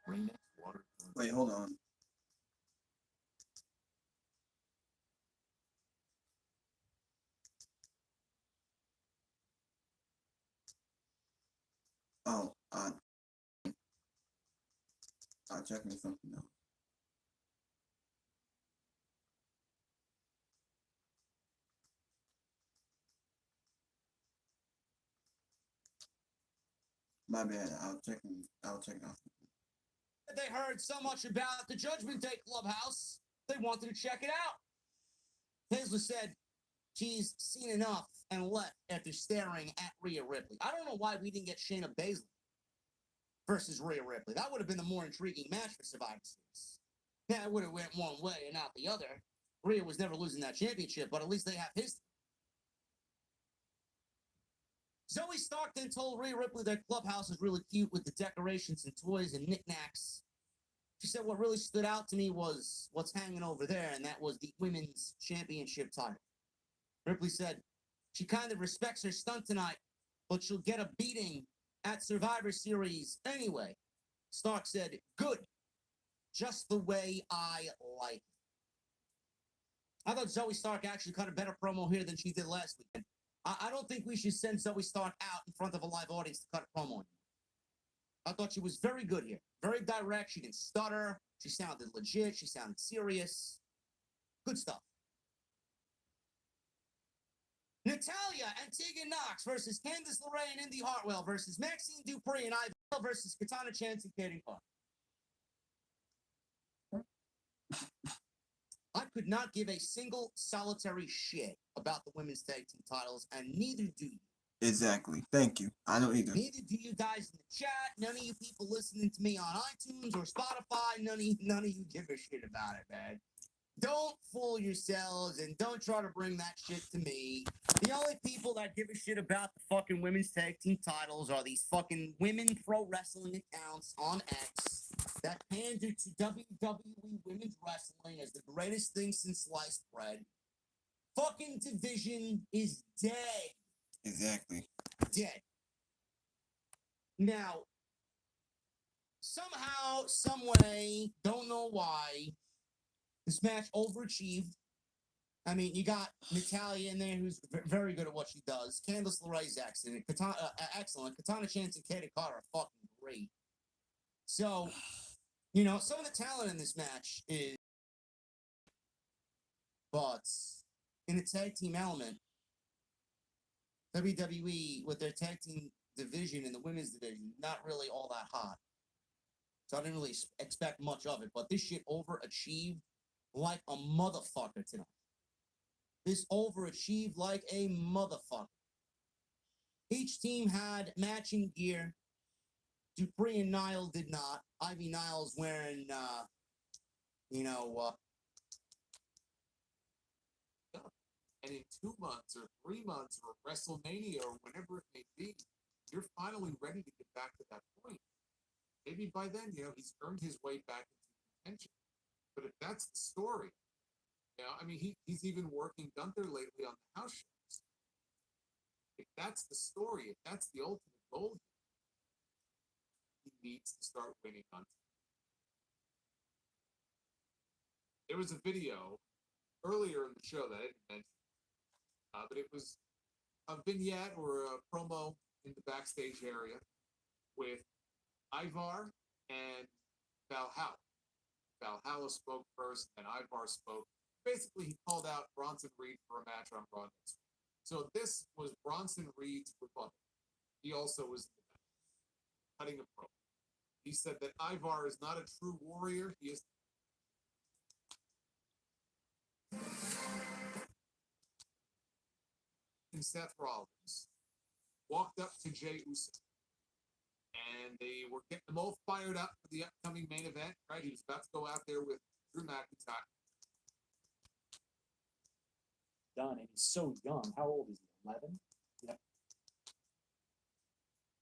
Speaker 9: bring that water.
Speaker 1: Wait, hold on. Oh, I'll check me something else. My bad. I'll check out.
Speaker 10: They heard so much about the Judgment Day Clubhouse, they wanted to check it out. Hensler said she's seen enough and left after staring at Rhea Ripley. I don't know why we didn't get Shayna Baszler versus Rhea Ripley. That would have been the more intriguing match for Survivor Series. Yeah, it would have went one way and not the other. Rhea was never losing that championship, but at least they have history. Zoe Stark then told Rhea Ripley their clubhouse is really cute with the decorations and toys and knickknacks. She said what really stood out to me was what's hanging over there, and that was the women's championship title. Ripley said she kind of respects her stunt tonight, but she'll get a beating at Survivor Series anyway. Stark said, good. Just the way I like it. I thought Zoe Stark actually cut a better promo here than she did last weekend. I don't think we should send Zoe Stark out in front of a live audience to cut a promo anymore. I thought she was very good here. Very direct. She didn't stutter. She sounded legit. She sounded serious. Good stuff. Natalia and Tegan Knox versus Candice LeRae and Indy Hartwell versus Maxine Dupree and Ivy versus Katana Chance and Kaden Clark. I could not give a single solitary shit about the women's tag team titles, and neither do you.
Speaker 1: Exactly. Thank you. I don't either.
Speaker 10: Neither do you guys in the chat. None of you people listening to me on iTunes or Spotify. None of you give a shit about it, man. Don't fool yourselves and don't try to bring that shit to me. The only people that give a shit about the fucking women's tag team titles are these fucking women pro wrestling accounts on X that pander to WWE women's wrestling as the greatest thing since sliced bread. Fucking division is dead.
Speaker 1: Exactly.
Speaker 10: Dead. Now, somehow, some way, don't know why, this match overachieved. I mean, you got Natalia in there, who's very good at what she does. Candice LeRae's excellent. Excellent. Katana Chance and Kaden Carter are fucking great. So, you know, some of the talent in this match is, but in the tag team element, WWE with their tag team division and the women's division, not really all that hot. So I didn't really expect much of it, but this shit overachieved like a motherfucker tonight. This overachieved like a motherfucker. Each team had matching gear. Dupree and Nile did not. Ivy Niles wearing,
Speaker 9: And in 2 months or 3 months or WrestleMania or whenever it may be, you're finally ready to get back to that point. Maybe by then, he's earned his way back into contention. But if that's the story, I mean, he's even working Gunther lately on the house shows. If that's the story, if that's the ultimate goal, he needs to start winning on TV. There was a video earlier in the show that I didn't mention, but it was a vignette or a promo in the backstage area with Ivar and Valhalla. Valhalla spoke first, and Ivar spoke. Basically, he called out Bronson Reed for a match on Raw next week. So this was Bronson Reed's rebuttal. He also was in the match, cutting a promo. He said that Ivar is not a true warrior. He is. And Seth Rollins walked up to Jey Uso, and they were getting them all fired up for the upcoming main event. Right, he was about to go out there with Drew McIntyre.
Speaker 7: Done, and he's so young. How old is he? 11? Yep.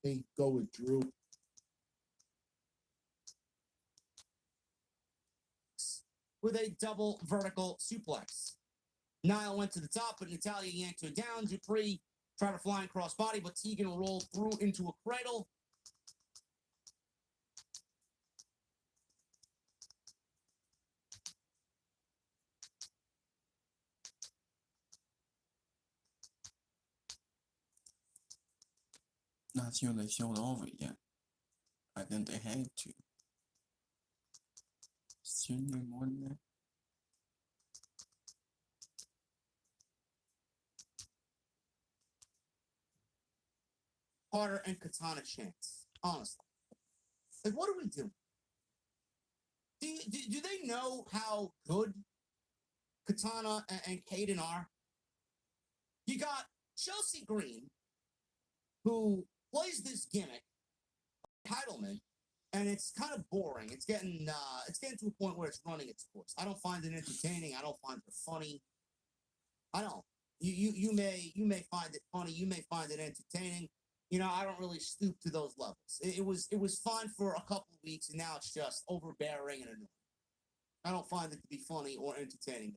Speaker 3: Hey, go with Drew.
Speaker 10: With a double vertical suplex. Nile went to the top, but Natalia yanked her down. Dupree tried a flying crossbody, but Tegan rolled through into a cradle.
Speaker 1: Not sure they showed over it yet. I think they had to. Shouldn't be more than that.
Speaker 10: Carter and Katana Chance. Honestly. Like, what are we doing? Do they know how good Katana and Kaden are? You got Chelsea Green, who plays this gimmick, entitlement, and it's kind of boring. It's getting to a point where it's running its course. I don't find it entertaining. I don't find it funny. I don't. You may find it funny. You may find it entertaining. I don't really stoop to those levels. It was fun for a couple of weeks, and now it's just overbearing and annoying. I don't find it to be funny or entertaining.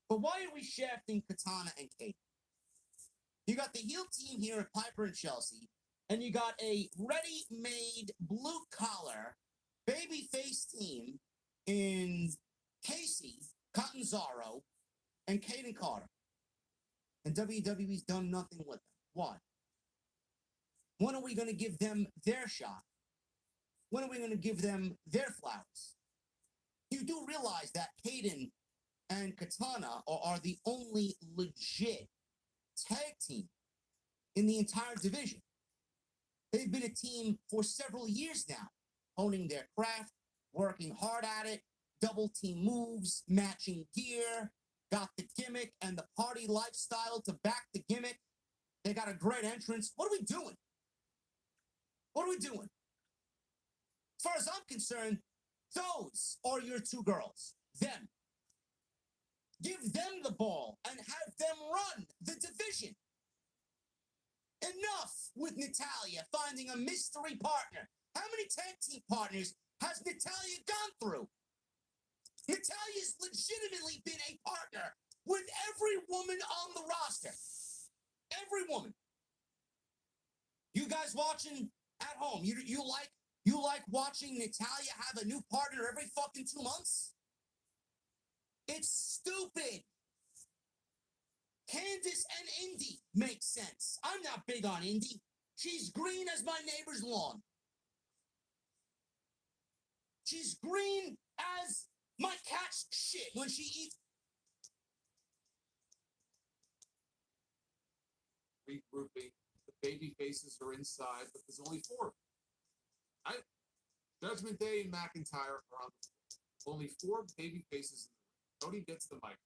Speaker 10: But why are we shafting Katana and Kate? You got the heel team here at Piper and Chelsea, and you got a ready-made blue-collar babyface team in Casey, Catanzaro, and Kaden Carter. And WWE's done nothing with them. Why? When are we going to give them their shot? When are we going to give them their flowers? You do realize that Kaden and Katana are the only legit tag team in the entire division. They've been a team for several years now, honing their craft, working hard at it, double team moves, matching gear, got the gimmick and the party lifestyle to back the gimmick. They got a great entrance. What are we doing? What are we doing? As far as I'm concerned, those are your two girls. Them. Give them the ball and have them run the division. Enough with Natalya finding a mystery partner. How many tag team partners has Natalya gone through? Natalya's legitimately been a partner with every woman on the roster. Every woman. You guys watching at home, you like watching Natalya have a new partner every fucking 2 months? It's stupid. Candice and Indy make sense. I'm not big on Indy. She's green as my neighbor's lawn. She's green as my cat's shit when she eats.
Speaker 9: Regrouping. The baby faces are inside, but there's only 4. Judgment Day and McIntyre are on the floor. Only 4 baby faces in the ring. Cody gets the mic.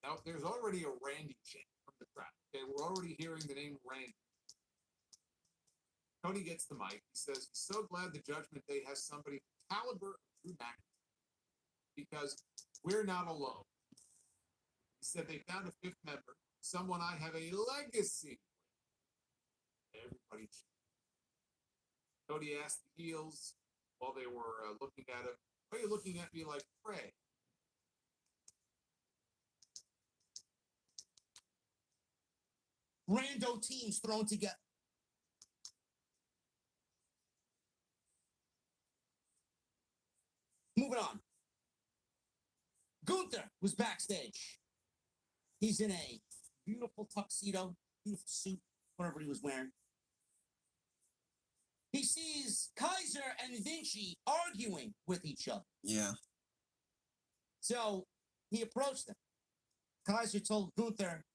Speaker 9: Now, there's already a Randy chant from the crowd. Okay, we're already hearing the name Randy. Cody gets the mic. He says, he's so glad the Judgment Day has somebody the caliber of Drew McIntyre because we're not alone. He said they found a 5th member, someone I have a legacy with. Everybody cheered. Cody asked the heels while they were looking at him, why are you looking at me like prey?
Speaker 10: Rando teams thrown together. Moving on. Gunther was backstage. He's in a beautiful tuxedo, beautiful suit, whatever he was wearing. He sees Kaiser and Vinci arguing with each other.
Speaker 1: Yeah.
Speaker 10: So he approached them. Kaiser told Gunther,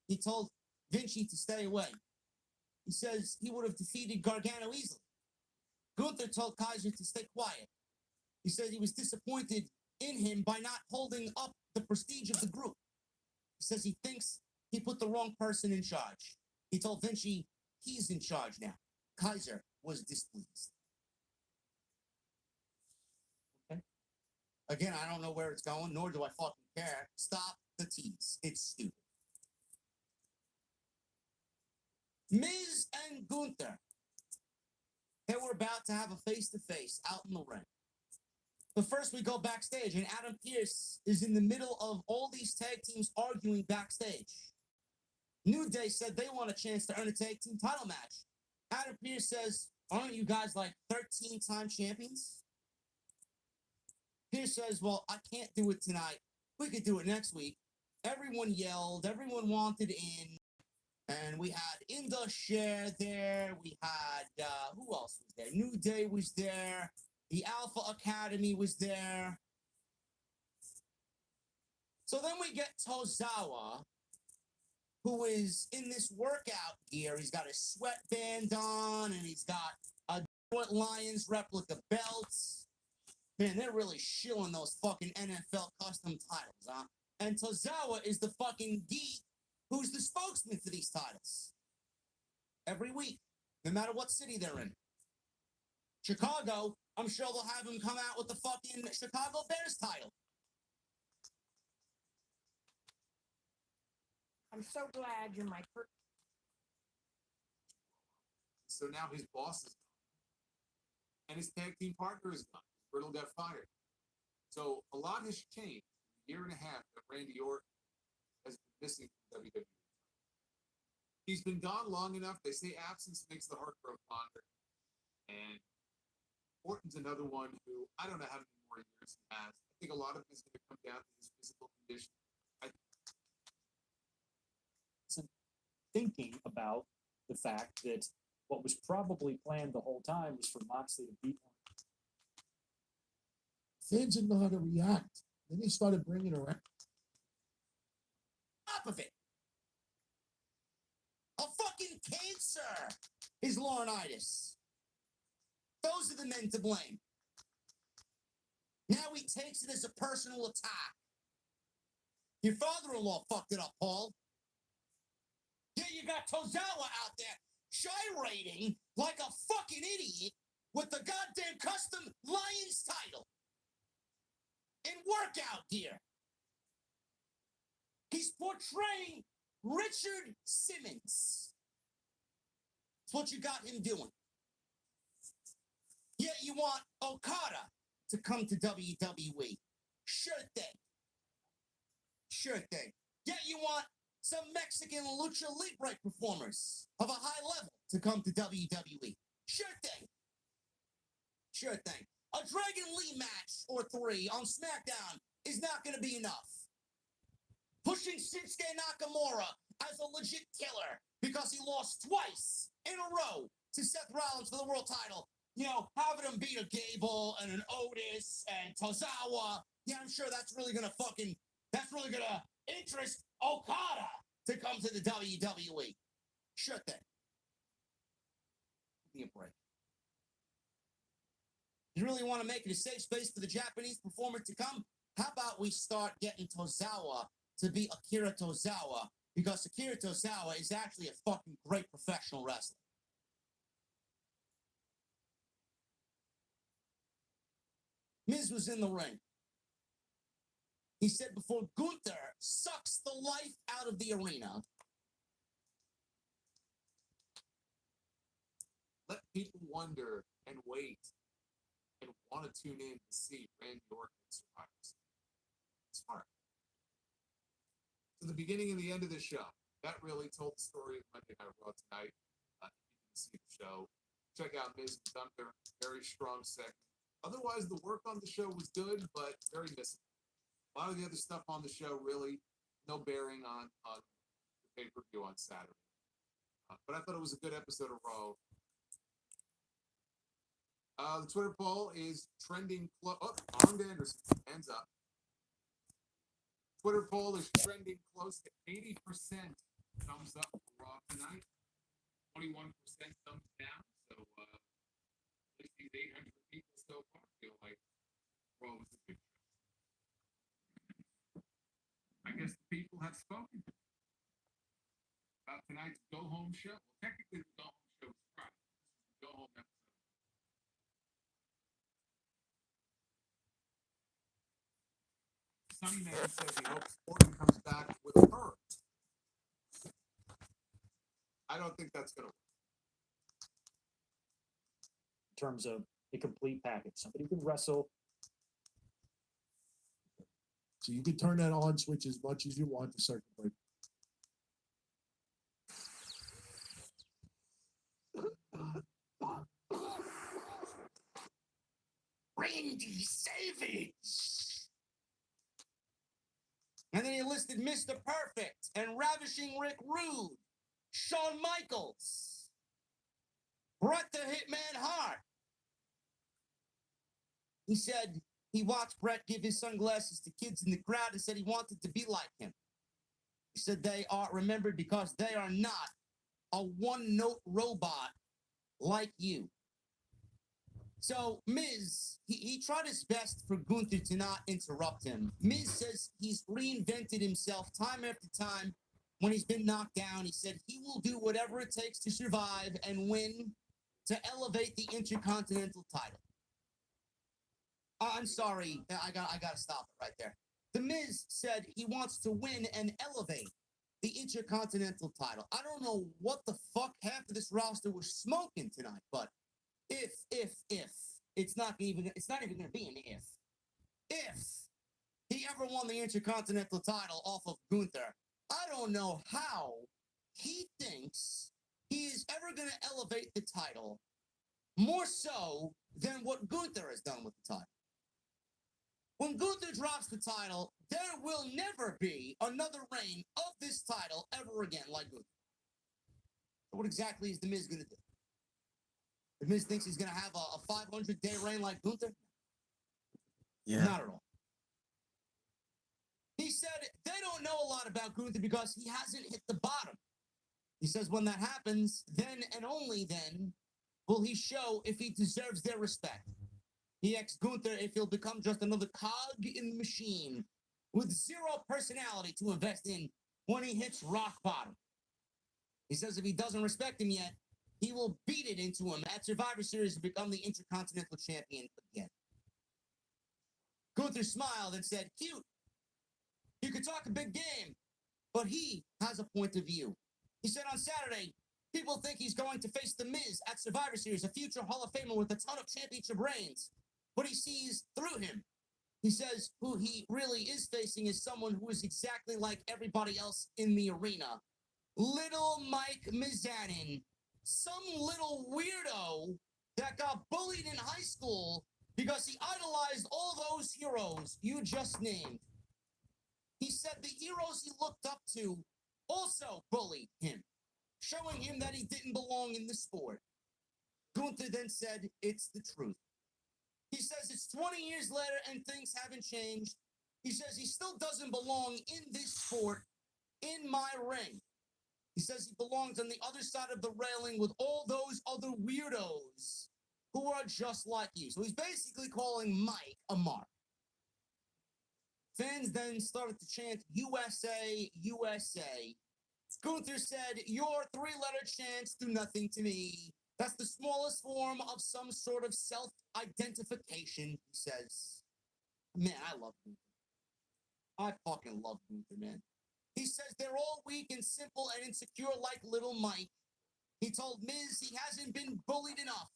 Speaker 10: he told Vinci to stay away. He says he would have defeated Gargano easily. Gunther told Kaiser to stay quiet. He said he was disappointed in him by not holding up the prestige of the group. He says he thinks he put the wrong person in charge. He told Vinci he's in charge now. Kaiser was displeased. Okay. Again, I don't know where it's going, nor do I fucking care. Stop the tease. It's stupid. Miz and Gunther, they were about to have a face-to-face out in the ring. But first we go backstage, and Adam Pearce is in the middle of all these tag teams arguing backstage. New Day said they want a chance to earn a tag team title match. Adam Pearce says, aren't you guys like 13-time champions? Pearce says, well, I can't do it tonight. We could do it next week. Everyone yelled. Everyone wanted in. And we had Indus there. We had, who else was there? New Day was there. The Alpha Academy was there. So then we get Tozawa, who is in this workout gear. He's got a sweatband on, and he's got a Lions replica belts. Man, they're really shilling those fucking NFL custom titles, huh? And Tozawa is the fucking geek who's the spokesman for these titles. Every week, no matter what city they're in. Chicago, I'm sure they'll have him come out with the fucking Chicago Bears title.
Speaker 11: I'm so glad you're my first.
Speaker 9: So now his boss is gone. And his tag team partner is gone. Riddle got fired. So a lot has changed in a year and a half that Randy Orton has been missing from WWE. He's been gone long enough. They say absence makes the heart grow fonder. And Orton's another one who, I don't know how many more years he has. I think a lot of it is going to come down to his physical condition.
Speaker 7: Thinking about the fact that what was probably planned the whole time was for Moxley to beat him.
Speaker 3: Fans didn't know how to react. Then they started bringing around.
Speaker 10: Top of it. fucking cancer is Laurinaitis. Those are the men to blame. Now he takes it as a personal attack. Your father-in-law fucked it up, Paul. Yeah, you got Tozawa out there gyrating like a fucking idiot with the goddamn custom Lions title in workout gear. He's portraying Richard Simmons. That's what you got him doing. Yet you want Okada to come to WWE. Sure thing. Sure thing. Yet you want some Mexican lucha libre performers of a high level to come to WWE. Sure thing. Sure thing. A Dragon Lee match or 3 on SmackDown is not going to be enough. Pushing Shinsuke Nakamura as a legit killer because he lost twice in a row to Seth Rollins for the world title. You know, having him beat a Gable and an Otis and Tozawa. Yeah, I'm sure that's really going to interest Okada to come to the WWE. Sure thing. Give me a break. You really want to make it a safe space for the Japanese performer to come? How about we start getting Tozawa to be Akira Tozawa? Because Akira Tozawa is actually a fucking great professional wrestler. Miz was in the ring. He said before Gunther sucks the life out of the arena.
Speaker 9: Let people wonder and wait and want to tune in to see Randy Orton survives. Smart. So the beginning and the end of the show, that really told the story of Monday Night Raw tonight. You can see the show. Check out Miz and Thunder. Very strong segment. Otherwise, the work on the show was good, but very missing. A lot of the other stuff on the show really no bearing on the pay-per-view on Saturday. But I thought it was a good episode of Raw. The Twitter poll is trending close. Oh, Arnold Anderson, hands up. Twitter poll is trending close to 80% thumbs up for Raw tonight. 21% thumbs down. So at least these 800 people so far feel like Raw was a good show. I guess the people have spoken about tonight's go-home show. Well, technically, the go-home show is Friday. This is the go-home episode. Sunny Man says he hopes Orton comes back with a hurt. I don't think that's going to work.
Speaker 7: In terms of a complete package, somebody can wrestle.
Speaker 3: So you can turn that on switch as much as you want to circuit break.
Speaker 10: Randy Savage. And then he listed Mr. Perfect and Ravishing Rick Rude, Shawn Michaels, Bret the Hitman Hart. He said he watched Bret give his sunglasses to kids in the crowd and said he wanted to be like him. He said they are remembered because they are not a one-note robot like you. So Miz, he tried his best for Gunther to not interrupt him. Miz says he's reinvented himself time after time when he's been knocked down. He said he will do whatever it takes to survive and win to elevate the Intercontinental title. I'm sorry, I gotta stop it right there. The Miz said he wants to win and elevate the Intercontinental title. I don't know what the fuck half of this roster was smoking tonight, but if it's not even gonna be an if he ever won the Intercontinental title off of Gunther, I don't know how he thinks he is ever gonna elevate the title more so than what Gunther has done with the title. When Gunther drops the title, there will never be another reign of this title ever again like Gunther. So what exactly is The Miz gonna do? The Miz thinks he's going to have a 500-day reign like Gunther?
Speaker 1: Yeah.
Speaker 10: Not at all. He said they don't know a lot about Gunther because he hasn't hit the bottom. He says when that happens, then and only then will he show if he deserves their respect. He asks Gunther if he'll become just another cog in the machine with zero personality to invest in when he hits rock bottom. He says if he doesn't respect him yet, he will beat it into him at Survivor Series to become the Intercontinental Champion again. Gunther smiled and said, cute. You could talk a big game, but he has a point of view. He said on Saturday, people think he's going to face The Miz at Survivor Series, a future Hall of Famer with a ton of championship reigns, but he sees through him. He says who he really is facing is someone who is exactly like everybody else in the arena. Little Mike Mizanin, some little weirdo that got bullied in high school because he idolized all those heroes you just named. He said the heroes he looked up to also bullied him, showing him that he didn't belong in the sport. Gunther then said, it's the truth. He says it's 20 years later and things haven't changed. He says he still doesn't belong in this sport, in my ring. He says he belongs on the other side of the railing with all those other weirdos who are just like you. So he's basically calling Mike a mark. Fans then started to chant USA, USA. Gunther said, your three-letter chants do nothing to me. That's the smallest form of some sort of self-identification, he says. Man, I love Gunther. I fucking love Gunther, man. He says they're all weak and simple and insecure like little Mike. He told Miz he hasn't been bullied enough.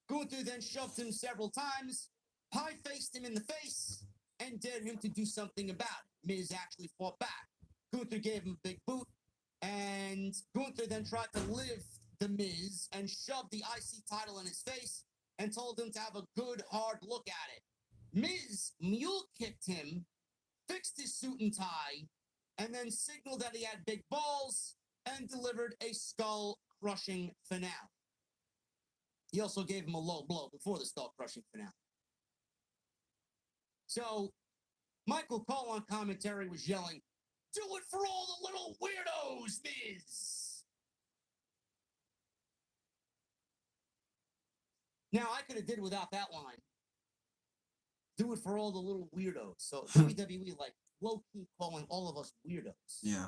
Speaker 10: Gunther then shoved him several times, pie-faced him in the face, and dared him to do something about it. Miz actually fought back. Gunther gave him a big boot, and Gunther then tried to lift the Miz and shoved the IC title in his face and told him to have a good, hard look at it. Miz mule-kicked him, fixed his suit and tie, and then signaled that he had big balls and delivered a skull-crushing finale. He also gave him a low blow before the skull-crushing finale. So, Michael Cole on commentary was yelling, do it for all the little weirdos, Miz! Now, I could have did without that line. Do it for all the little weirdos. So, WWE, like, low-key calling all of us weirdos.
Speaker 1: Yeah,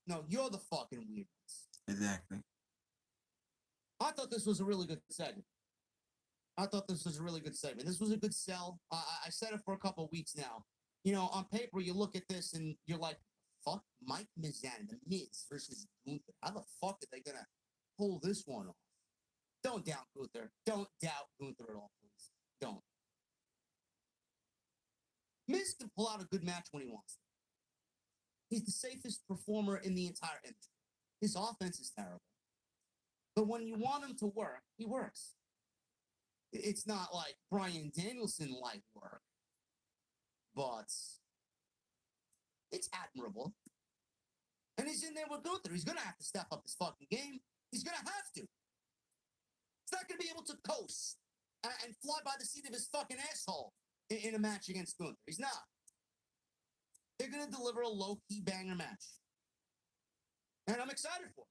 Speaker 10: No, you're the fucking weirdos.
Speaker 1: exactly.
Speaker 10: I thought this was a really good segment. This was a good sell. I said it for a couple of weeks now. You know, on paper, you look at this and you're like, fuck, Mike Mizanin, The Miz versus Gunther. How the fuck are they going to pull this one off? Don't doubt Gunther. Don't doubt Gunther at all, please. Don't. Miz can pull out a good match when he wants to. He's the safest performer in the entire industry. His offense is terrible. But when you want him to work, he works. It's not like Bryan Danielson-like work, but it's admirable. And he's in there with Gunther. He's going to have to step up his fucking game. He's going to have to. He's not going to be able to coast and fly by the seat of his fucking asshole in a match against Gunther. He's not. They're going to deliver a low-key banger match. And I'm excited for it.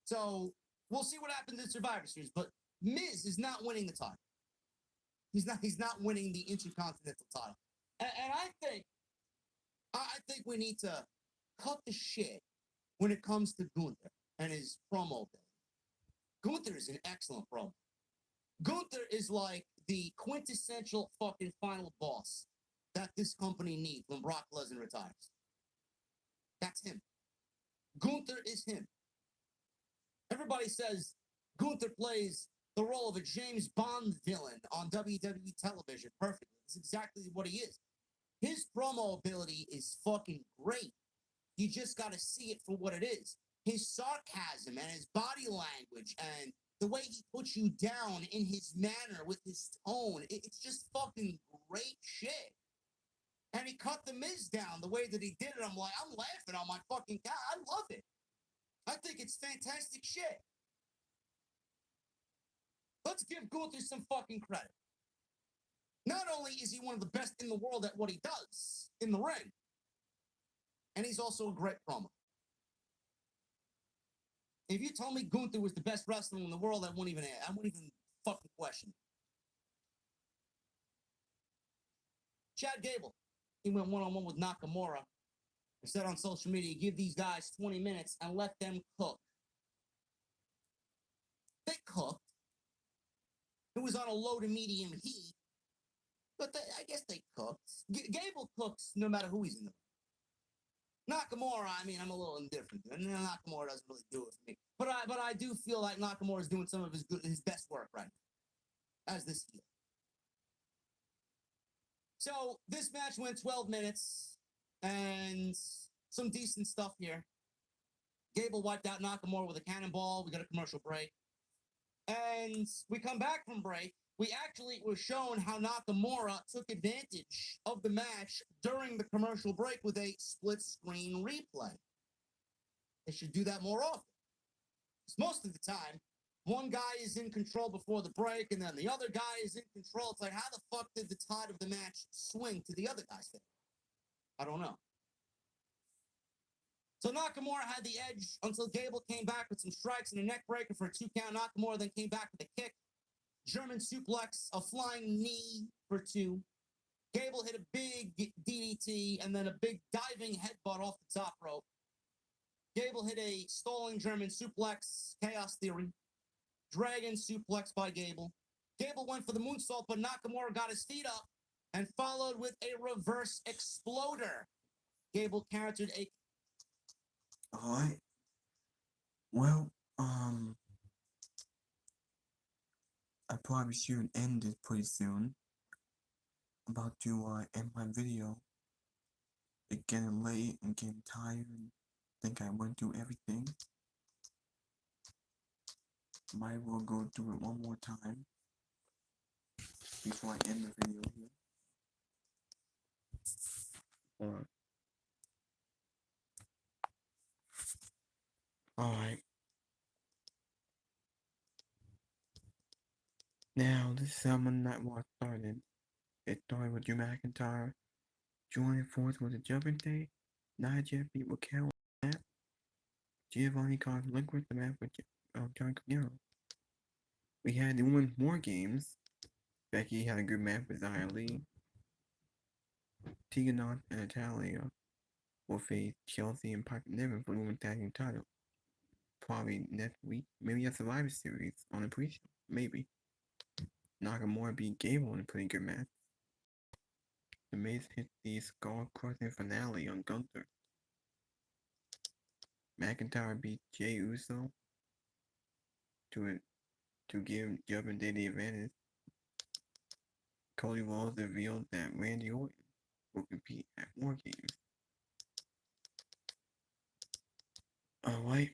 Speaker 10: So, we'll see what happens in Survivor Series, but Miz is not winning the title. He's not winning the Intercontinental title. And I think we need to cut the shit when it comes to Gunther and his promo ability. Gunther is an excellent promo. Gunther is like the quintessential fucking final boss that this company needs when Brock Lesnar retires. That's him. Gunther is him. Everybody says Gunther plays the role of a James Bond villain on WWE television perfectly. That's exactly what he is. His promo ability is fucking great. You just got to see it for what it is. His sarcasm and his body language and the way he puts you down in his manner with his tone, it's just fucking great shit. And he cut The Miz down the way that he did it. I'm laughing on my fucking god. I love it. I think it's fantastic shit. Let's give Gunther some fucking credit. Not only is he one of the best in the world at what he does in the ring, and he's also a great promo. If you told me Gunther was the best wrestler in the world, I wouldn't even fucking question it. Chad Gable, he went one-on-one with Nakamura. He said on social media, give these guys 20 minutes and let them cook. They cooked. It was on a low to medium heat, but I guess they cooked. Gable cooks no matter who he's in the Nakamura, I mean, I'm a little indifferent. Nakamura doesn't really do it for me. But I do feel like Nakamura is doing some of his best work right now as this heel. So this match went 12 minutes and some decent stuff here. Gable wiped out Nakamura with a cannonball. We got a commercial break. And we come back from break. We actually were shown how Nakamura took advantage of the match during the commercial break with a split screen replay. They should do that more often. Because most of the time, one guy is in control before the break, and then the other guy is in control. It's like, how the fuck did the tide of the match swing to the other guy's favor? I don't know. So Nakamura had the edge until Gable came back with some strikes and a neck breaker for a 2 count. Nakamura then came back with a kick. German suplex, a flying knee for 2. Gable hit a big DDT and then a big diving headbutt off the top rope. Gable hit a stalling German suplex, Chaos Theory. Dragon suplex by Gable. Gable went for the moonsault, but Nakamura got his feet up and followed with a reverse exploder. Gable countered a...
Speaker 1: All right. Well, I probably should end it pretty soon. I'm about to end my video. It's getting late and getting tired and think I went through everything. Might as well go through it one more time before I end the video here. Alright. Now, this is how Monday Night Raw started. It started with Drew McIntyre joining force with the Judgment Day. Nia Jax beat Raquel on the map. Giovanni caused relinquished the map with John Cordero. We had the Women's War Games. Becky had a good match with Xia Li. Tegan Nox and Natalia will face Chelsea and Piper Niven for the Women's Tag Team title. Probably next week. Maybe a Survivor Series on the pre-show. Maybe. Nakamura beat Gable in a pretty good match. The Miz hit the skull-crushing finale on Gunther. McIntyre beat Jey Uso to give Judgment Day the advantage. Cody Rhodes revealed that Randy Orton will compete at War Games. Alright.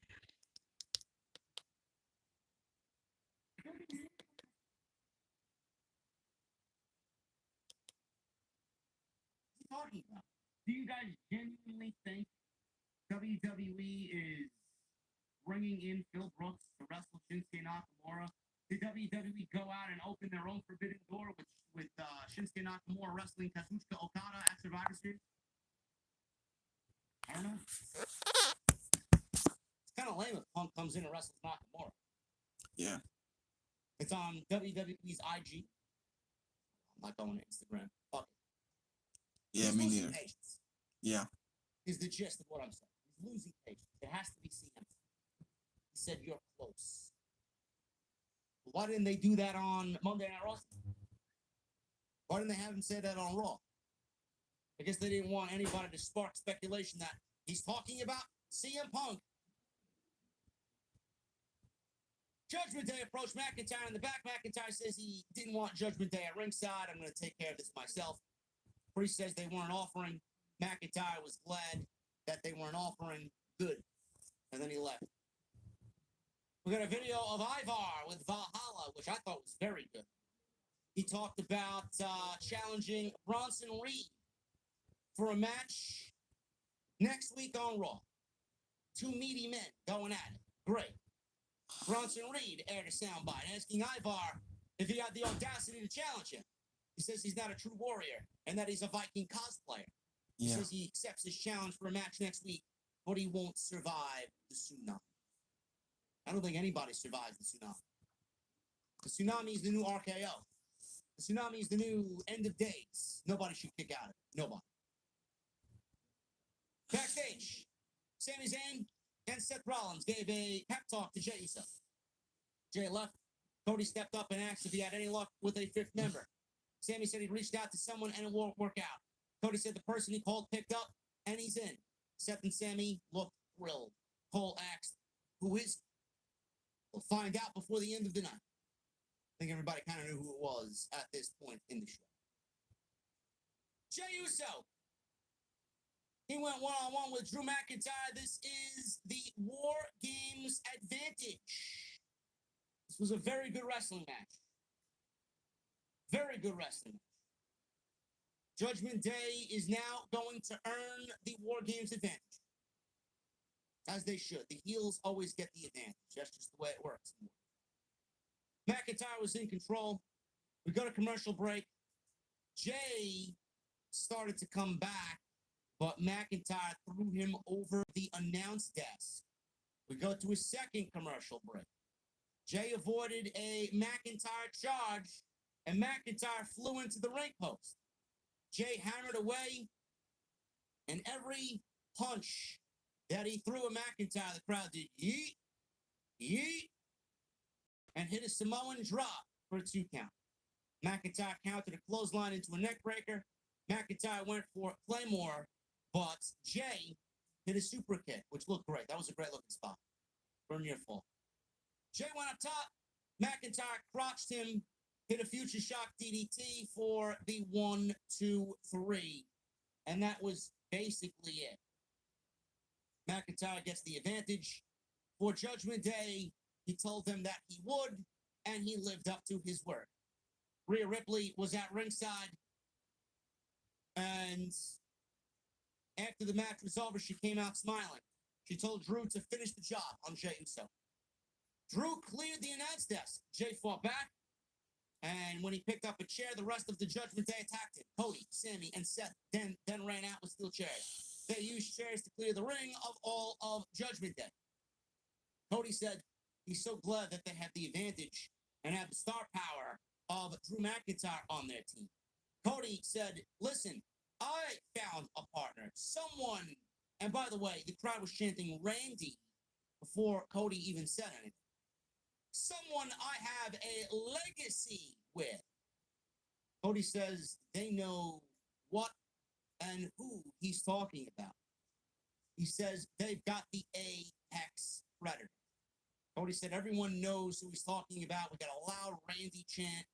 Speaker 10: Talking about? Do you guys genuinely think WWE is bringing in Phil Brooks to wrestle Shinsuke Nakamura? Did WWE go out and open their own forbidden door with Shinsuke Nakamura wrestling Kazuchika Okada at Survivor Series? I don't know. It's kind of lame if Punk comes in and wrestles Nakamura.
Speaker 1: Yeah.
Speaker 10: It's on WWE's IG. I'm not going to Instagram. Fuck it.
Speaker 1: Yeah,
Speaker 10: He's
Speaker 1: me
Speaker 10: losing
Speaker 1: neither.
Speaker 10: patience.
Speaker 1: Yeah.
Speaker 10: Is the gist of what I'm saying. He's losing patience. It has to be CM. He said, you're close. Why didn't they do that on Monday Night Raw? Why didn't they have him say that on Raw? I guess they didn't want anybody to spark speculation that he's talking about CM Punk. Judgment Day approached McIntyre in the back. McIntyre says he didn't want Judgment Day at ringside. I'm going to take care of this myself. Priest says they weren't offering. McIntyre was glad that they weren't offering. Good. And then he left. We got a video of Ivar with Valhalla, which I thought was very good. He talked about challenging Bronson Reed for a match next week on Raw. 2 meaty men going at it. Great. Bronson Reed aired a soundbite asking Ivar if he had the audacity to challenge him. He says he's not a true warrior and that he's a Viking cosplayer. He says he accepts his challenge for a match next week, but he won't survive the tsunami. I don't think anybody survives the tsunami. The tsunami is the new RKO. The tsunami is the new end of days. Nobody should kick out of it. Nobody. Backstage, Sami Zayn and Seth Rollins gave a pep talk to Jey Uso. Jey left. Cody stepped up and asked if he had any luck with a fifth member. Sami said he reached out to someone and it won't work out. Cody said the person he called picked up and he's in. Seth and Sami looked thrilled. Cole asked, who is he? We'll find out before the end of the night. I think everybody kind of knew who it was at this point in the show. Jey Uso. He went one-on-one with Drew McIntyre. This is the War Games advantage. This was a very good wrestling match. Very good wrestling match. Judgment Day is now going to earn the War Games advantage. As they should. The heels always get the advantage. That's just the way it works. McIntyre was in control. We go to commercial break. Jey started to come back, but McIntyre threw him over the announce desk. We go to a second commercial break. Jey avoided a McIntyre charge, and McIntyre flew into the ring post. Jey hammered away, and every punch that he threw at McIntyre, the crowd did yeet, yeet, and hit a Samoan drop for a 2 count. McIntyre countered a clothesline into a neck breaker. McIntyre went for Claymore, but Jey hit a super kick, which looked great. That was a great looking spot for a near fall. Jey went up top. McIntyre crotched him, hit a future shock DDT for the 1, 2, 3. And that was basically it. McIntyre gets the advantage. For Judgment Day, he told them that he would, and he lived up to his word. Rhea Ripley was at ringside, and after the match was over, she came out smiling. She told Drew to finish the job on Jey Uso. Drew cleared the announce desk. Jey fought back, and when he picked up a chair, the rest of the Judgment Day attacked him. Cody, Sami, and Seth then ran out with steel chairs. They used chairs to clear the ring of all of Judgment Day. Cody said he's so glad that they have the advantage and have the star power of Drew McIntyre on their team. Cody said, listen, I found a partner, someone, and by the way, the crowd was chanting Randy before Cody even said anything. Someone I have a legacy with. Cody says they know what and who he's talking about. He says they've got the Apex Predator. Cody said everyone knows who he's talking about. We got a loud Randy chant.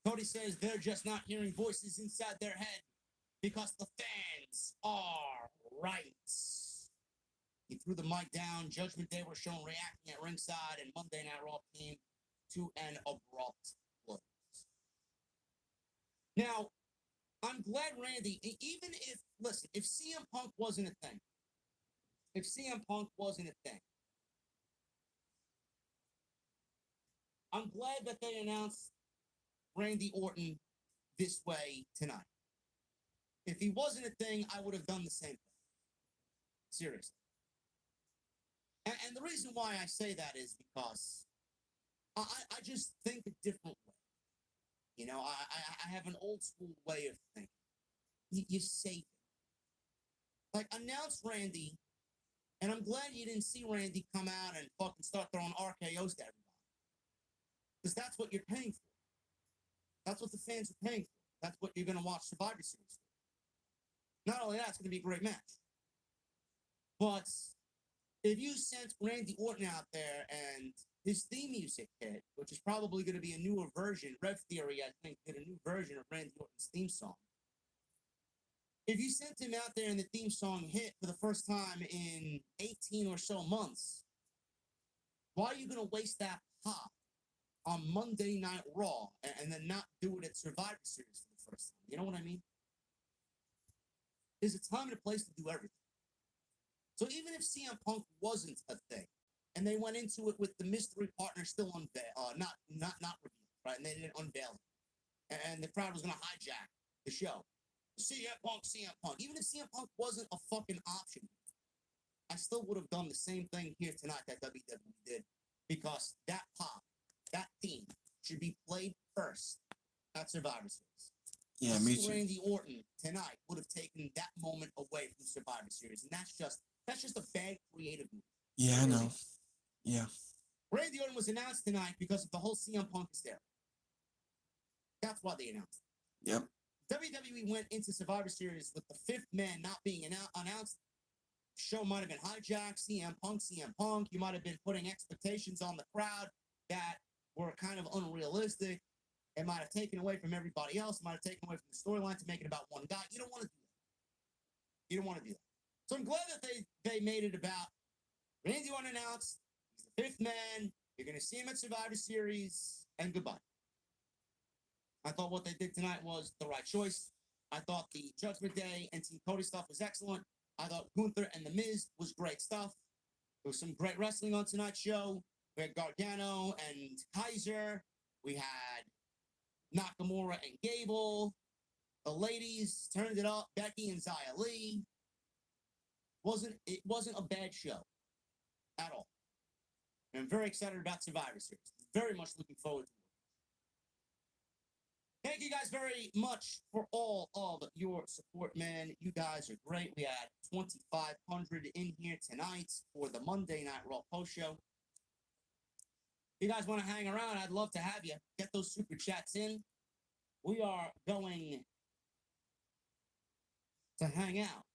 Speaker 10: Cody says they're just not hearing voices inside their head because the fans are right. He threw the mic down. Judgment Day were shown reacting at ringside, and Monday Night Raw came to an abrupt close. Now, I'm glad Randy, even if, listen, if CM Punk wasn't a thing, I'm glad that they announced Randy Orton this way tonight. If he wasn't a thing, I would have done the same thing. Seriously. And the reason why I say that is because I just think a different way. You know, I have an old school way of thinking. You save it. Like, announce Randy, and I'm glad you didn't see Randy come out and fucking start throwing RKOs to everybody. Because that's what you're paying for. That's what the fans are paying for. That's what you're going to watch Survivor Series for. Not only that, it's going to be a great match. But if you sent Randy Orton out there and his theme music hit, which is probably going to be a newer version, Rev Theory, I think, did a new version of Randy Orton's theme song. If you sent him out there and the theme song hit for the first time in 18 or so months, why are you going to waste that pop on Monday Night Raw and then not do it at Survivor Series for the first time? You know what I mean? There's a time and a place to do everything. So even if CM Punk wasn't a thing, and they went into it with the mystery partner still not revealed, right? And they didn't unveil it, and the crowd was going to hijack the show. CM Punk. Even if CM Punk wasn't a fucking option, I still would have done the same thing here tonight that WWE did. because that pop, that theme, should be played first at Survivor Series.
Speaker 1: Yeah, me too.
Speaker 10: Randy Orton tonight would have taken that moment away from Survivor Series, and that's just a bad creative move.
Speaker 1: Yeah, I know. Yeah.
Speaker 10: Randy Orton was announced tonight because of the whole CM Punk hysteria. That's why they announced it.
Speaker 1: Yep.
Speaker 10: WWE went into Survivor Series with the fifth man not being announced. Show might have been hijacked. CM Punk. You might have been putting expectations on the crowd that were kind of unrealistic. It might have taken away from everybody else. It might have taken away from the storyline to make it about one guy. You don't want to do that. You don't want to do that. So I'm glad that they made it about Randy Orton announced. He's the fifth man. You're going to see him at Survivor Series. And goodbye. I thought what they did tonight was the right choice. I thought the Judgment Day and Team Cody stuff was excellent. I thought Gunther and The Miz was great stuff. There was some great wrestling on tonight's show. We had Gargano and Kaiser. We had Nakamura and Gable. The ladies turned it up. Becky and Xia Li. It wasn't a bad show at all. And I'm very excited about Survivor Series. Very much looking forward to it. Thank you guys very much for all of your support, man. You guys are great. We had 2,500 in here tonight for the Monday Night Raw post show. If you guys want to hang around, I'd love to have you. Get those super chats in. We are going to hang out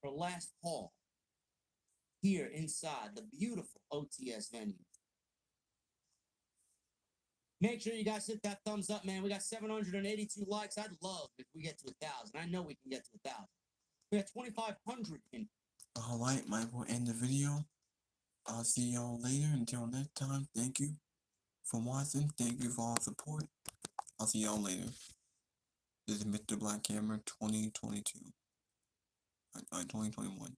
Speaker 10: for last call here inside the beautiful OTS venue. Make sure you guys hit that thumbs up, man. We got 782 likes. I'd love if we get to 1,000. I know we can get to 1,000. We got 2,500 in.
Speaker 1: All right, Mike will end the video. I'll see y'all later. Until next time, thank you for watching. Thank you for all the support. I'll see y'all later. This is Mr. Black Hammer 2022. 2021.